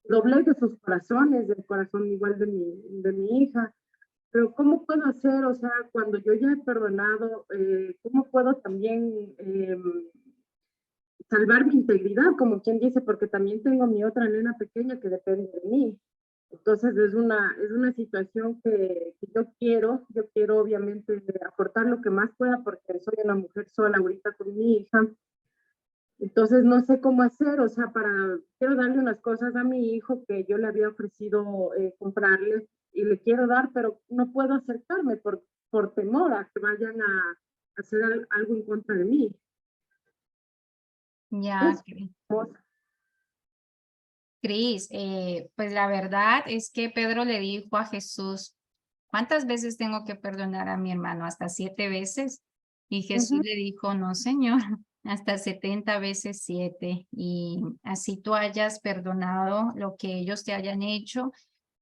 doblegue sus corazones, el corazón igual de mi hija. Pero ¿cómo puedo hacer, o sea, cuando yo ya he perdonado, cómo puedo también salvar mi integridad, como quien dice, porque también tengo mi otra nena pequeña que depende de mí? Entonces es una situación que yo quiero obviamente aportar lo que más pueda porque soy una mujer sola ahorita con mi hija. Entonces no sé cómo hacer, o sea, quiero darle unas cosas a mi hijo que yo le había ofrecido comprarle y le quiero dar, pero no puedo acercarme por temor a que vayan a hacer algo en contra de mí. Ya, Cris, pues la verdad es que Pedro le dijo a Jesús, ¿cuántas veces tengo que perdonar a mi hermano? ¿Hasta 7 veces? Y Jesús le dijo, no, Señor, hasta 70 veces 7, y así tú hayas perdonado lo que ellos te hayan hecho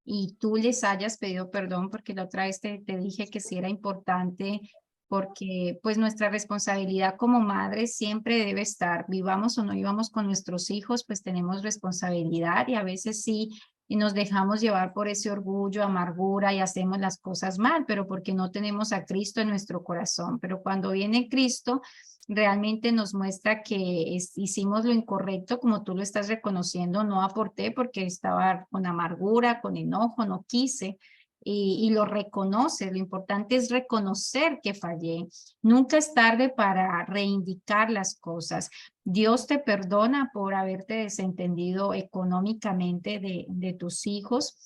y tú les hayas pedido perdón, porque la otra vez te dije que sí era importante, porque pues nuestra responsabilidad como madres siempre debe estar, vivamos o no vivamos con nuestros hijos, pues tenemos responsabilidad, y a veces sí y nos dejamos llevar por ese orgullo, amargura, y hacemos las cosas mal, pero porque no tenemos a Cristo en nuestro corazón. Pero cuando viene Cristo, realmente nos muestra que hicimos lo incorrecto, como tú lo estás reconociendo, no aporté porque estaba con amargura, con enojo, no quise. Y lo reconoce. Lo importante es reconocer que fallé. Nunca es tarde para reivindicar las cosas. Dios te perdona por haberte desentendido económicamente de tus hijos.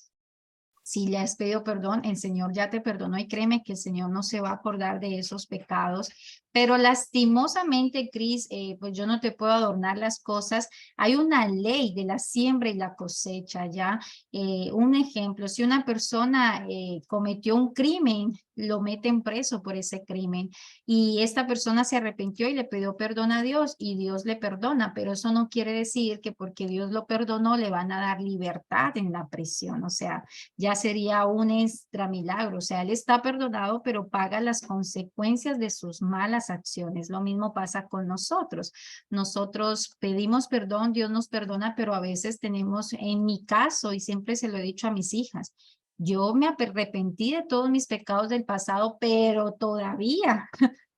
Si le has pedido perdón, el Señor ya te perdonó, y créeme que el Señor no se va a acordar de esos pecados. Pero lastimosamente, Cris, pues yo no te puedo adornar las cosas. Hay una ley de la siembra y la cosecha, ¿ya? Un ejemplo, si una persona cometió un crimen, lo meten preso por ese crimen, y esta persona se arrepintió y le pidió perdón a Dios, y Dios le perdona, pero eso no quiere decir que porque Dios lo perdonó le van a dar libertad en la prisión. O sea, ya sería un extra milagro. O sea, él está perdonado, pero paga las consecuencias de sus malas acciones. Lo mismo pasa con nosotros. Nosotros pedimos perdón, Dios nos perdona, pero a veces tenemos, en mi caso, y siempre se lo he dicho a mis hijas, yo me arrepentí de todos mis pecados del pasado, pero todavía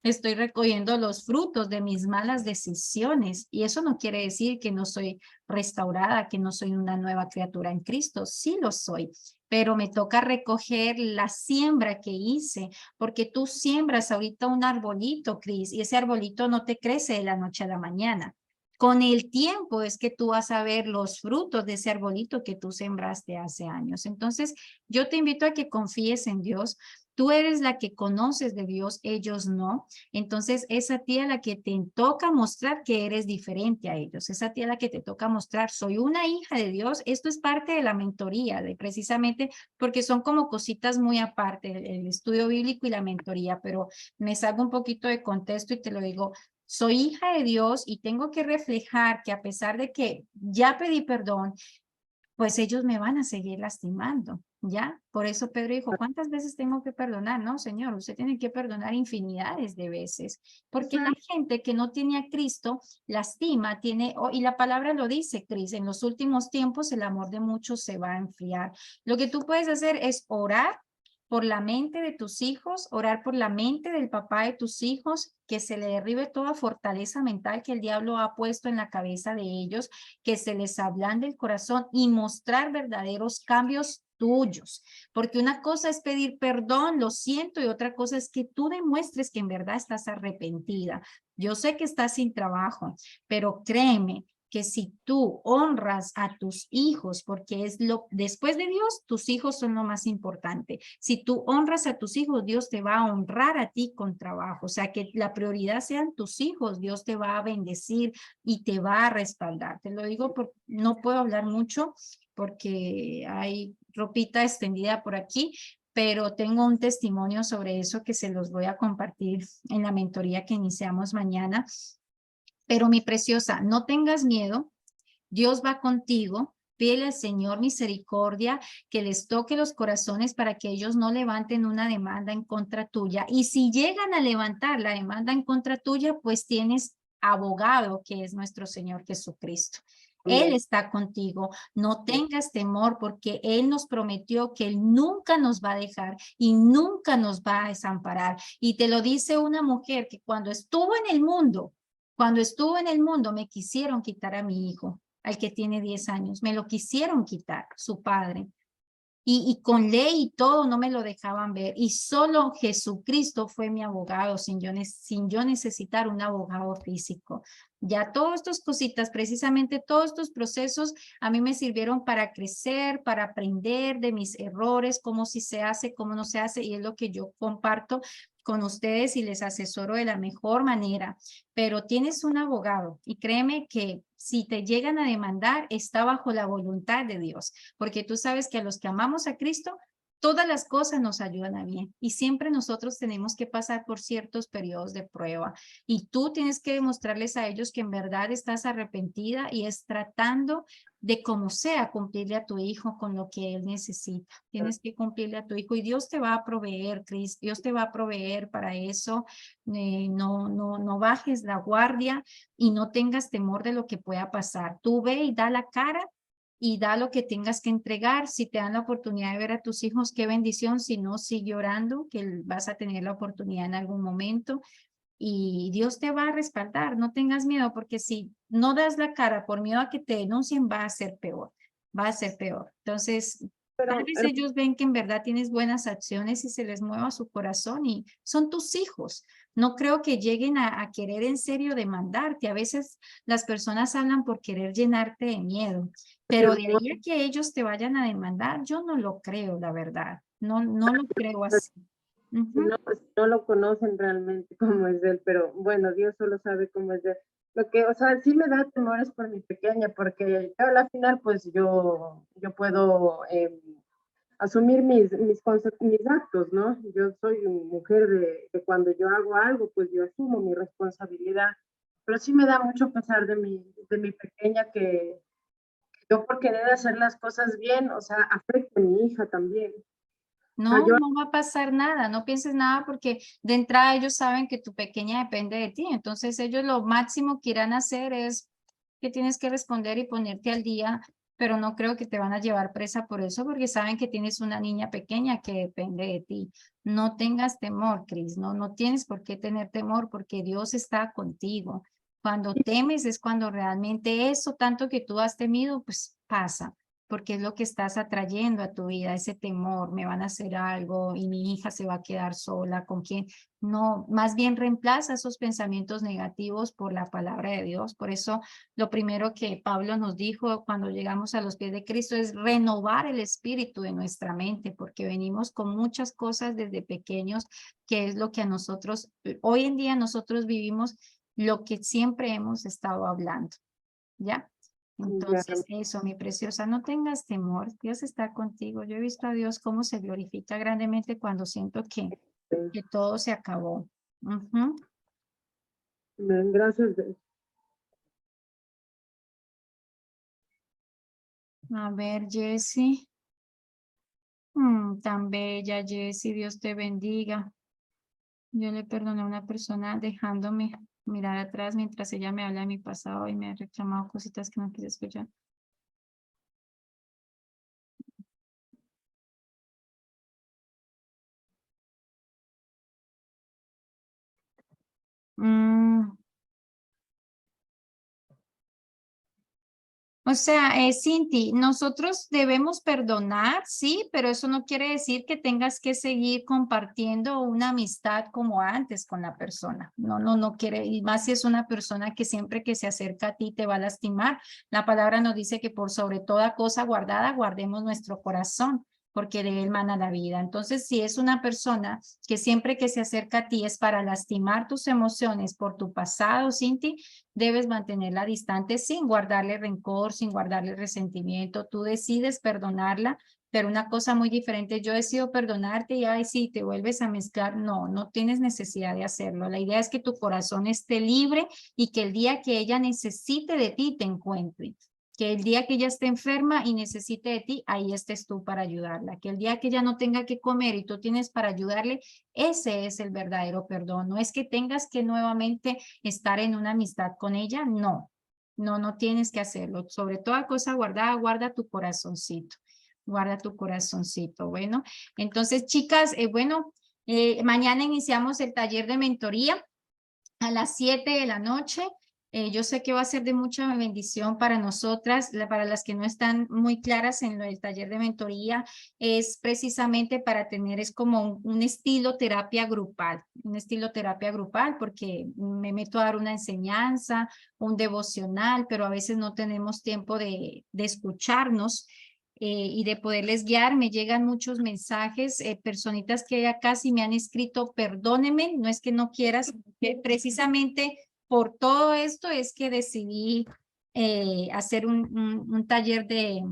estoy recogiendo los frutos de mis malas decisiones. Y eso no quiere decir que no soy restaurada, que no soy una nueva criatura en Cristo. Sí lo soy, pero me toca recoger la siembra que hice, porque tú siembras ahorita un arbolito, Cris, y ese arbolito no te crece de la noche a la mañana. Con el tiempo es que tú vas a ver los frutos de ese arbolito que tú sembraste hace años. Entonces, yo te invito a que confíes en Dios. Tú eres la que conoces de Dios, ellos no. Entonces, es a ti a la que te toca mostrar que eres diferente a ellos. Es a ti a la que te toca mostrar, soy una hija de Dios. Esto es parte de la mentoría, precisamente porque son como cositas muy aparte, el estudio bíblico y la mentoría, pero me salgo un poquito de contexto y te lo digo. Soy hija de Dios y tengo que reflejar que a pesar de que ya pedí perdón, pues ellos me van a seguir lastimando, ¿ya? Por eso Pedro dijo, ¿cuántas veces tengo que perdonar? No, Señor, usted tiene que perdonar infinidades de veces, porque la gente que no tiene a Cristo lastima, y la palabra lo dice, Cris, en los últimos tiempos el amor de muchos se va a enfriar. Lo que tú puedes hacer es orar por la mente de tus hijos, orar por la mente del papá de tus hijos, que se le derribe toda fortaleza mental que el diablo ha puesto en la cabeza de ellos, que se les ablande el corazón y mostrar verdaderos cambios tuyos. Porque una cosa es pedir perdón, lo siento, y otra cosa es que tú demuestres que en verdad estás arrepentida. Yo sé que estás sin trabajo, pero créeme que si tú honras a tus hijos, porque después de Dios, tus hijos son lo más importante. Si tú honras a tus hijos, Dios te va a honrar a ti con trabajo. O sea, que la prioridad sean tus hijos, Dios te va a bendecir y te va a respaldar. Te lo digo porque no puedo hablar mucho porque hay ropita extendida por aquí, pero tengo un testimonio sobre eso que se los voy a compartir en la mentoría que iniciamos mañana. Pero mi preciosa, no tengas miedo, Dios va contigo, pídele al Señor misericordia, que les toque los corazones para que ellos no levanten una demanda en contra tuya. Y si llegan a levantar la demanda en contra tuya, pues tienes abogado, que es nuestro Señor Jesucristo. Él está contigo, no tengas temor, porque Él nos prometió que Él nunca nos va a dejar y nunca nos va a desamparar. Y te lo dice una mujer que cuando estuvo en el mundo, me quisieron quitar a mi hijo, al que tiene 10 años, me lo quisieron quitar, su padre. Y con ley y todo no me lo dejaban ver. Y solo Jesucristo fue mi abogado sin yo necesitar un abogado físico. Ya todas estas cositas, precisamente todos estos procesos a mí me sirvieron para crecer, para aprender de mis errores, cómo sí se hace, cómo no se hace. Y es lo que yo comparto con ustedes y les asesoro de la mejor manera. Pero tienes un abogado y créeme que si te llegan a demandar, está bajo la voluntad de Dios, porque tú sabes que a los que amamos a Cristo, todas las cosas nos ayudan a bien y siempre nosotros tenemos que pasar por ciertos periodos de prueba y tú tienes que demostrarles a ellos que en verdad estás arrepentida y es tratando de como sea cumplirle a tu hijo con lo que él necesita. Tienes que cumplirle a tu hijo y Dios te va a proveer, Cris, Dios te va a proveer para eso. No bajes la guardia y no tengas temor de lo que pueda pasar. Tú ve y da la cara y da lo que tengas que entregar. Si te dan la oportunidad de ver a tus hijos, qué bendición. Si no, sigue orando, que vas a tener la oportunidad en algún momento. Y Dios te va a respaldar, no tengas miedo, porque si no das la cara por miedo a que te denuncien, va a ser peor, va a ser peor. Entonces, tal vez ellos ven que en verdad tienes buenas acciones y se les mueva su corazón y son tus hijos. No creo que lleguen a querer en serio demandarte. A veces las personas hablan por querer llenarte de miedo, pero de ahí a que ellos te vayan a demandar, yo no lo creo, la verdad. No lo creo así. No lo conocen realmente cómo es él, pero bueno, Dios solo sabe cómo es él. Lo que, o sea, sí me da temores por mi pequeña, porque yo a la final, pues yo puedo asumir mis actos, ¿no? Yo soy una mujer de cuando yo hago algo, pues yo asumo mi responsabilidad, pero sí me da mucho pesar de mi pequeña que yo por querer hacer las cosas bien, o sea, afecta a mi hija también. No, no va a pasar nada, no pienses nada porque de entrada ellos saben que tu pequeña depende de ti, entonces ellos lo máximo que irán a hacer es que tienes que responder y ponerte al día, pero no creo que te van a llevar presa por eso porque saben que tienes una niña pequeña que depende de ti. No tengas temor, Cris, no tienes por qué tener temor porque Dios está contigo. Cuando temes es cuando realmente eso tanto que tú has temido, pues pasa porque es lo que estás atrayendo a tu vida, ese temor, me van a hacer algo y mi hija se va a quedar sola, ¿con quién? No, más bien reemplaza esos pensamientos negativos por la palabra de Dios. Por eso lo primero que Pablo nos dijo cuando llegamos a los pies de Cristo es renovar el espíritu de nuestra mente, porque venimos con muchas cosas desde pequeños, que es lo que a nosotros, hoy en día nosotros vivimos lo que siempre hemos estado hablando, ¿ya? Entonces, eso, mi preciosa, no tengas temor, Dios está contigo. Yo he visto a Dios cómo se glorifica grandemente cuando siento que todo se acabó. Gracias. A ver, Jessie. Tan bella, Jessie, Dios te bendiga. Yo le perdoné a una persona dejándome mirar atrás mientras ella me habla de mi pasado y me ha reclamado cositas que no quise escuchar. O sea, Cinti, nosotros debemos perdonar, sí, pero eso no quiere decir que tengas que seguir compartiendo una amistad como antes con la persona. No quiere, y más si es una persona que siempre que se acerca a ti te va a lastimar. La palabra nos dice que por sobre toda cosa guardada, guardemos nuestro corazón, porque de él mana la vida. Entonces, si es una persona que siempre que se acerca a ti es para lastimar tus emociones por tu pasado, Cinti, debes mantenerla distante sin guardarle rencor, sin guardarle resentimiento. Tú decides perdonarla, pero una cosa muy diferente, yo decido perdonarte y ay, sí, te vuelves a mezclar. No tienes necesidad de hacerlo. La idea es que tu corazón esté libre y que el día que ella necesite de ti te encuentre. Que el día que ella esté enferma y necesite de ti, ahí estés tú para ayudarla. Que el día que ella no tenga que comer y tú tienes para ayudarle, ese es el verdadero perdón. No es que tengas que nuevamente estar en una amistad con ella, no tienes que hacerlo. Sobre toda cosa guardada, guarda tu corazoncito. Guarda tu corazoncito. Bueno, entonces, chicas, mañana iniciamos el taller de mentoría a las 7 de la noche. Yo sé que va a ser de mucha bendición para nosotras, para las que no están muy claras en el taller de mentoría, es precisamente para tener, es como un estilo terapia grupal, porque me meto a dar una enseñanza, un devocional, pero a veces no tenemos tiempo de escucharnos. Y de poderles guiar, me llegan muchos mensajes, personitas que ya casi me han escrito, perdóneme, no es que no quieras, que precisamente por todo esto es que decidí hacer un taller de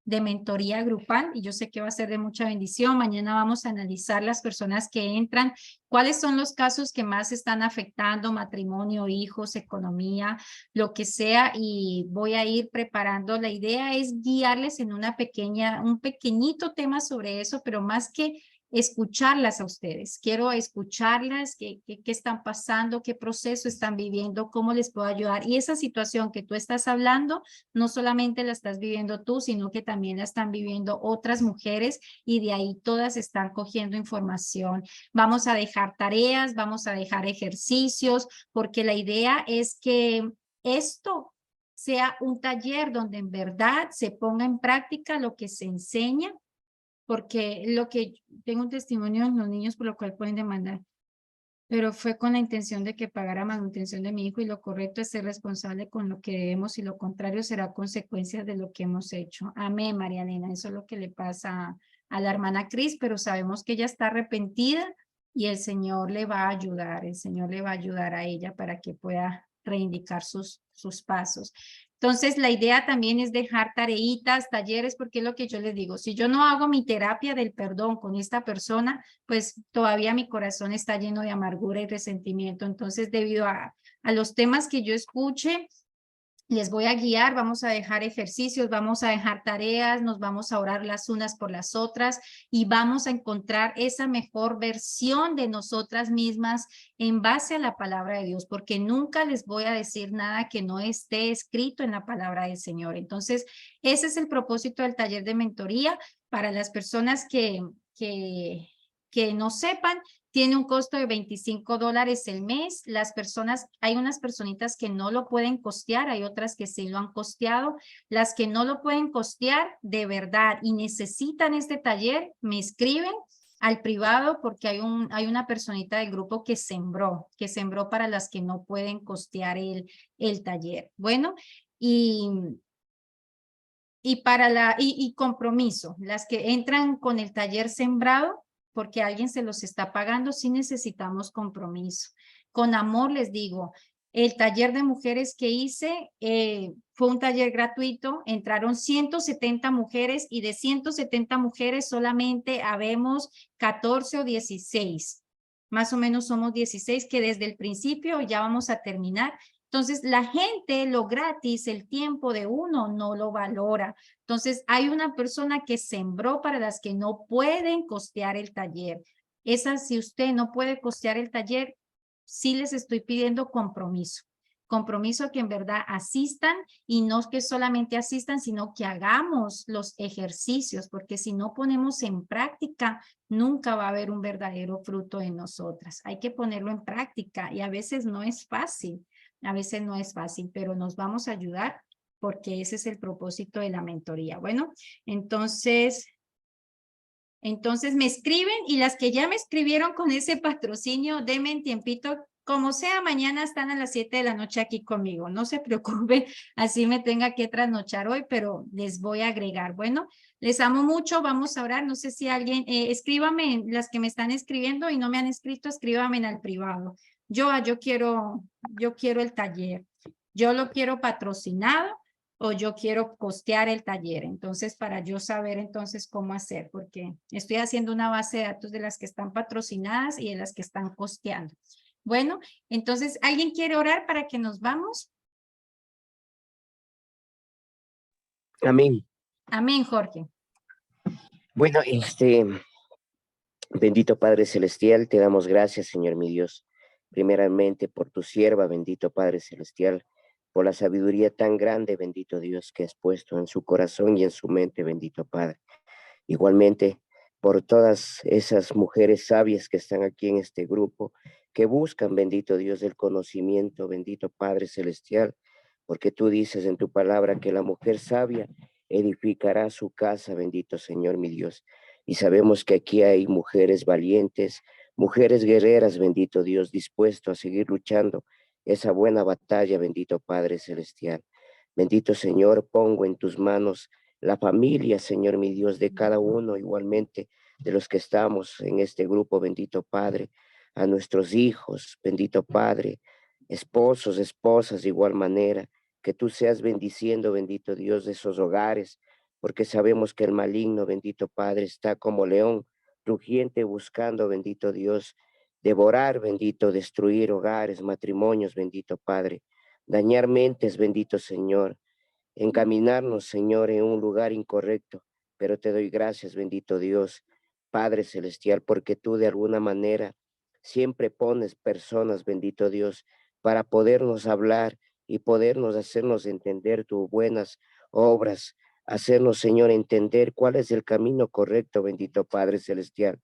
de mentoría grupal y yo sé que va a ser de mucha bendición. Mañana vamos a analizar las personas que entran, cuáles son los casos que más están afectando, matrimonio, hijos, economía, lo que sea, y voy a ir preparando. La idea es guiarles en un pequeñito tema sobre eso, pero más que escucharlas a ustedes. Quiero escucharlas, qué están pasando, qué proceso están viviendo, cómo les puedo ayudar. Y esa situación que tú estás hablando, no solamente la estás viviendo tú, sino que también la están viviendo otras mujeres y de ahí todas están cogiendo información. Vamos a dejar tareas, vamos a dejar ejercicios, porque la idea es que esto sea un taller donde en verdad se ponga en práctica lo que se enseña, porque lo que tengo un testimonio de los niños por lo cual pueden demandar, pero fue con la intención de que pagara manutención de mi hijo y lo correcto es ser responsable con lo que debemos y lo contrario será consecuencia de lo que hemos hecho. Amén, María Elena, eso es lo que le pasa a la hermana Cris, pero sabemos que ella está arrepentida y el Señor le va a ayudar, el Señor le va a ayudar a ella para que pueda reivindicar sus pasos. Entonces, la idea también es dejar tareitas, talleres, porque es lo que yo les digo, si yo no hago mi terapia del perdón con esta persona, pues todavía mi corazón está lleno de amargura y resentimiento. Entonces, debido a los temas que yo escuche, les voy a guiar, vamos a dejar ejercicios, vamos a dejar tareas, nos vamos a orar las unas por las otras y vamos a encontrar esa mejor versión de nosotras mismas en base a la palabra de Dios, porque nunca les voy a decir nada que no esté escrito en la palabra del Señor. Entonces, ese es el propósito del taller de mentoría para las personas que no sepan. Tiene un costo de $25 el mes. Las personas, hay unas personitas que no lo pueden costear, hay otras que sí lo han costeado. Las que no lo pueden costear de verdad y necesitan este taller, me escriben al privado porque hay una personita del grupo que sembró para las que no pueden costear el taller. Bueno, y compromiso, las que entran con el taller sembrado, porque alguien se los está pagando, sí necesitamos compromiso. Con amor les digo, el taller de mujeres que hice fue un taller gratuito, entraron 170 mujeres y de 170 mujeres solamente habemos 14 o 16. Más o menos somos 16 que desde el principio ya vamos a terminar. Entonces, la gente, lo gratis, el tiempo de uno no lo valora. Entonces, hay una persona que sembró para las que no pueden costear el taller. Esa, si usted no puede costear el taller, sí les estoy pidiendo compromiso. Compromiso que en verdad asistan y no que solamente asistan, sino que hagamos los ejercicios, porque si no ponemos en práctica, nunca va a haber un verdadero fruto en nosotras. Hay que ponerlo en práctica y a veces no es fácil. A veces no es fácil, pero nos vamos a ayudar porque ese es el propósito de la mentoría. Bueno, entonces me escriben y las que ya me escribieron con ese patrocinio, denme un tiempito. Como sea, mañana están a las 7 de la noche aquí conmigo. No se preocupen, así me tenga que trasnochar hoy, pero les voy a agregar. Bueno, les amo mucho, vamos a orar. No sé si alguien, escríbame, las que me están escribiendo y no me han escrito, escríbame al privado. Yo quiero el taller. Yo lo quiero patrocinado o yo quiero costear el taller. Entonces, para yo saber entonces cómo hacer, porque estoy haciendo una base de datos de las que están patrocinadas y de las que están costeando. Bueno, entonces, ¿alguien quiere orar para que nos vamos? Amén. Amén, Jorge. Bueno, bendito Padre Celestial, te damos gracias, Señor mi Dios, primeramente por tu sierva, bendito Padre Celestial, por la sabiduría tan grande, bendito Dios, que has puesto en su corazón y en su mente, bendito Padre. Igualmente, por todas esas mujeres sabias que están aquí en este grupo, que buscan, bendito Dios, del conocimiento, bendito Padre Celestial, porque tú dices en tu palabra que la mujer sabia edificará su casa, bendito Señor mi Dios. Y sabemos que aquí hay mujeres valientes, mujeres guerreras, bendito Dios, dispuesto a seguir luchando esa buena batalla, bendito Padre Celestial. Bendito Señor, pongo en tus manos la familia, Señor mi Dios, de cada uno, igualmente de los que estamos en este grupo, bendito Padre, a nuestros hijos, bendito Padre, esposos, esposas, de igual manera, que tú seas bendiciendo, bendito Dios, de esos hogares, porque sabemos que el maligno, bendito Padre, está como león rugiente buscando, bendito Dios, devorar, bendito, destruir hogares, matrimonios, bendito Padre, dañar mentes, bendito Señor, encaminarnos, Señor, en un lugar incorrecto. Pero te doy gracias, bendito Dios, Padre Celestial, porque tú de alguna manera siempre pones personas, bendito Dios, para podernos hablar y podernos hacernos entender tus buenas obras, hacernos, Señor, entender cuál es el camino correcto, bendito Padre Celestial.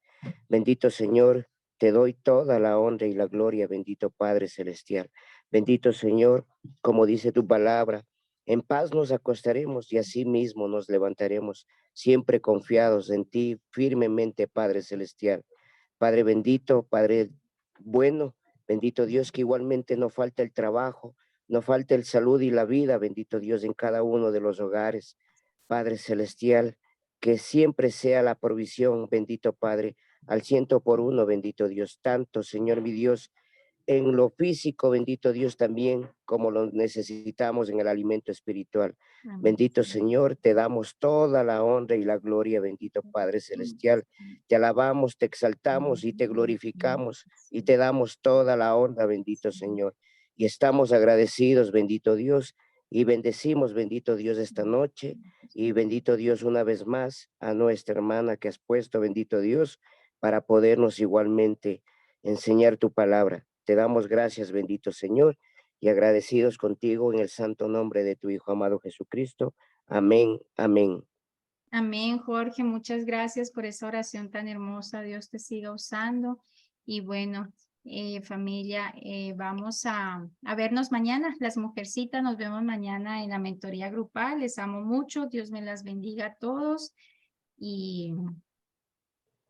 Bendito Señor, te doy toda la honra y la gloria, bendito Padre Celestial. Bendito Señor, como dice tu palabra, en paz nos acostaremos y así mismo nos levantaremos, siempre confiados en ti, firmemente, Padre Celestial. Padre bendito, Padre bueno, bendito Dios, que igualmente no falta el trabajo, no falta el salud y la vida, bendito Dios, en cada uno de los hogares. Padre Celestial, que siempre sea la provisión, bendito Padre, al 100 por 1, bendito Dios. Tanto, Señor mi Dios, en lo físico, bendito Dios, también como lo necesitamos en el alimento espiritual. Amén. Bendito Señor, te damos toda la honra y la gloria, bendito Padre Celestial. Te alabamos, te exaltamos y te glorificamos y te damos toda la honra, bendito Señor. Y estamos agradecidos, bendito Dios, y bendecimos, bendito Dios, esta noche. Y bendito Dios, una vez más, a nuestra hermana que has puesto, bendito Dios, para podernos igualmente enseñar tu palabra. Te damos gracias, bendito Señor, y agradecidos contigo en el santo nombre de tu Hijo amado Jesucristo. Amén, amén. Amén, Jorge. Muchas gracias por esa oración tan hermosa. Dios te siga usando. Y bueno, familia, vamos a vernos mañana. Las mujercitas, nos vemos mañana en la mentoría grupal. Les amo mucho. Dios me las bendiga a todos. Y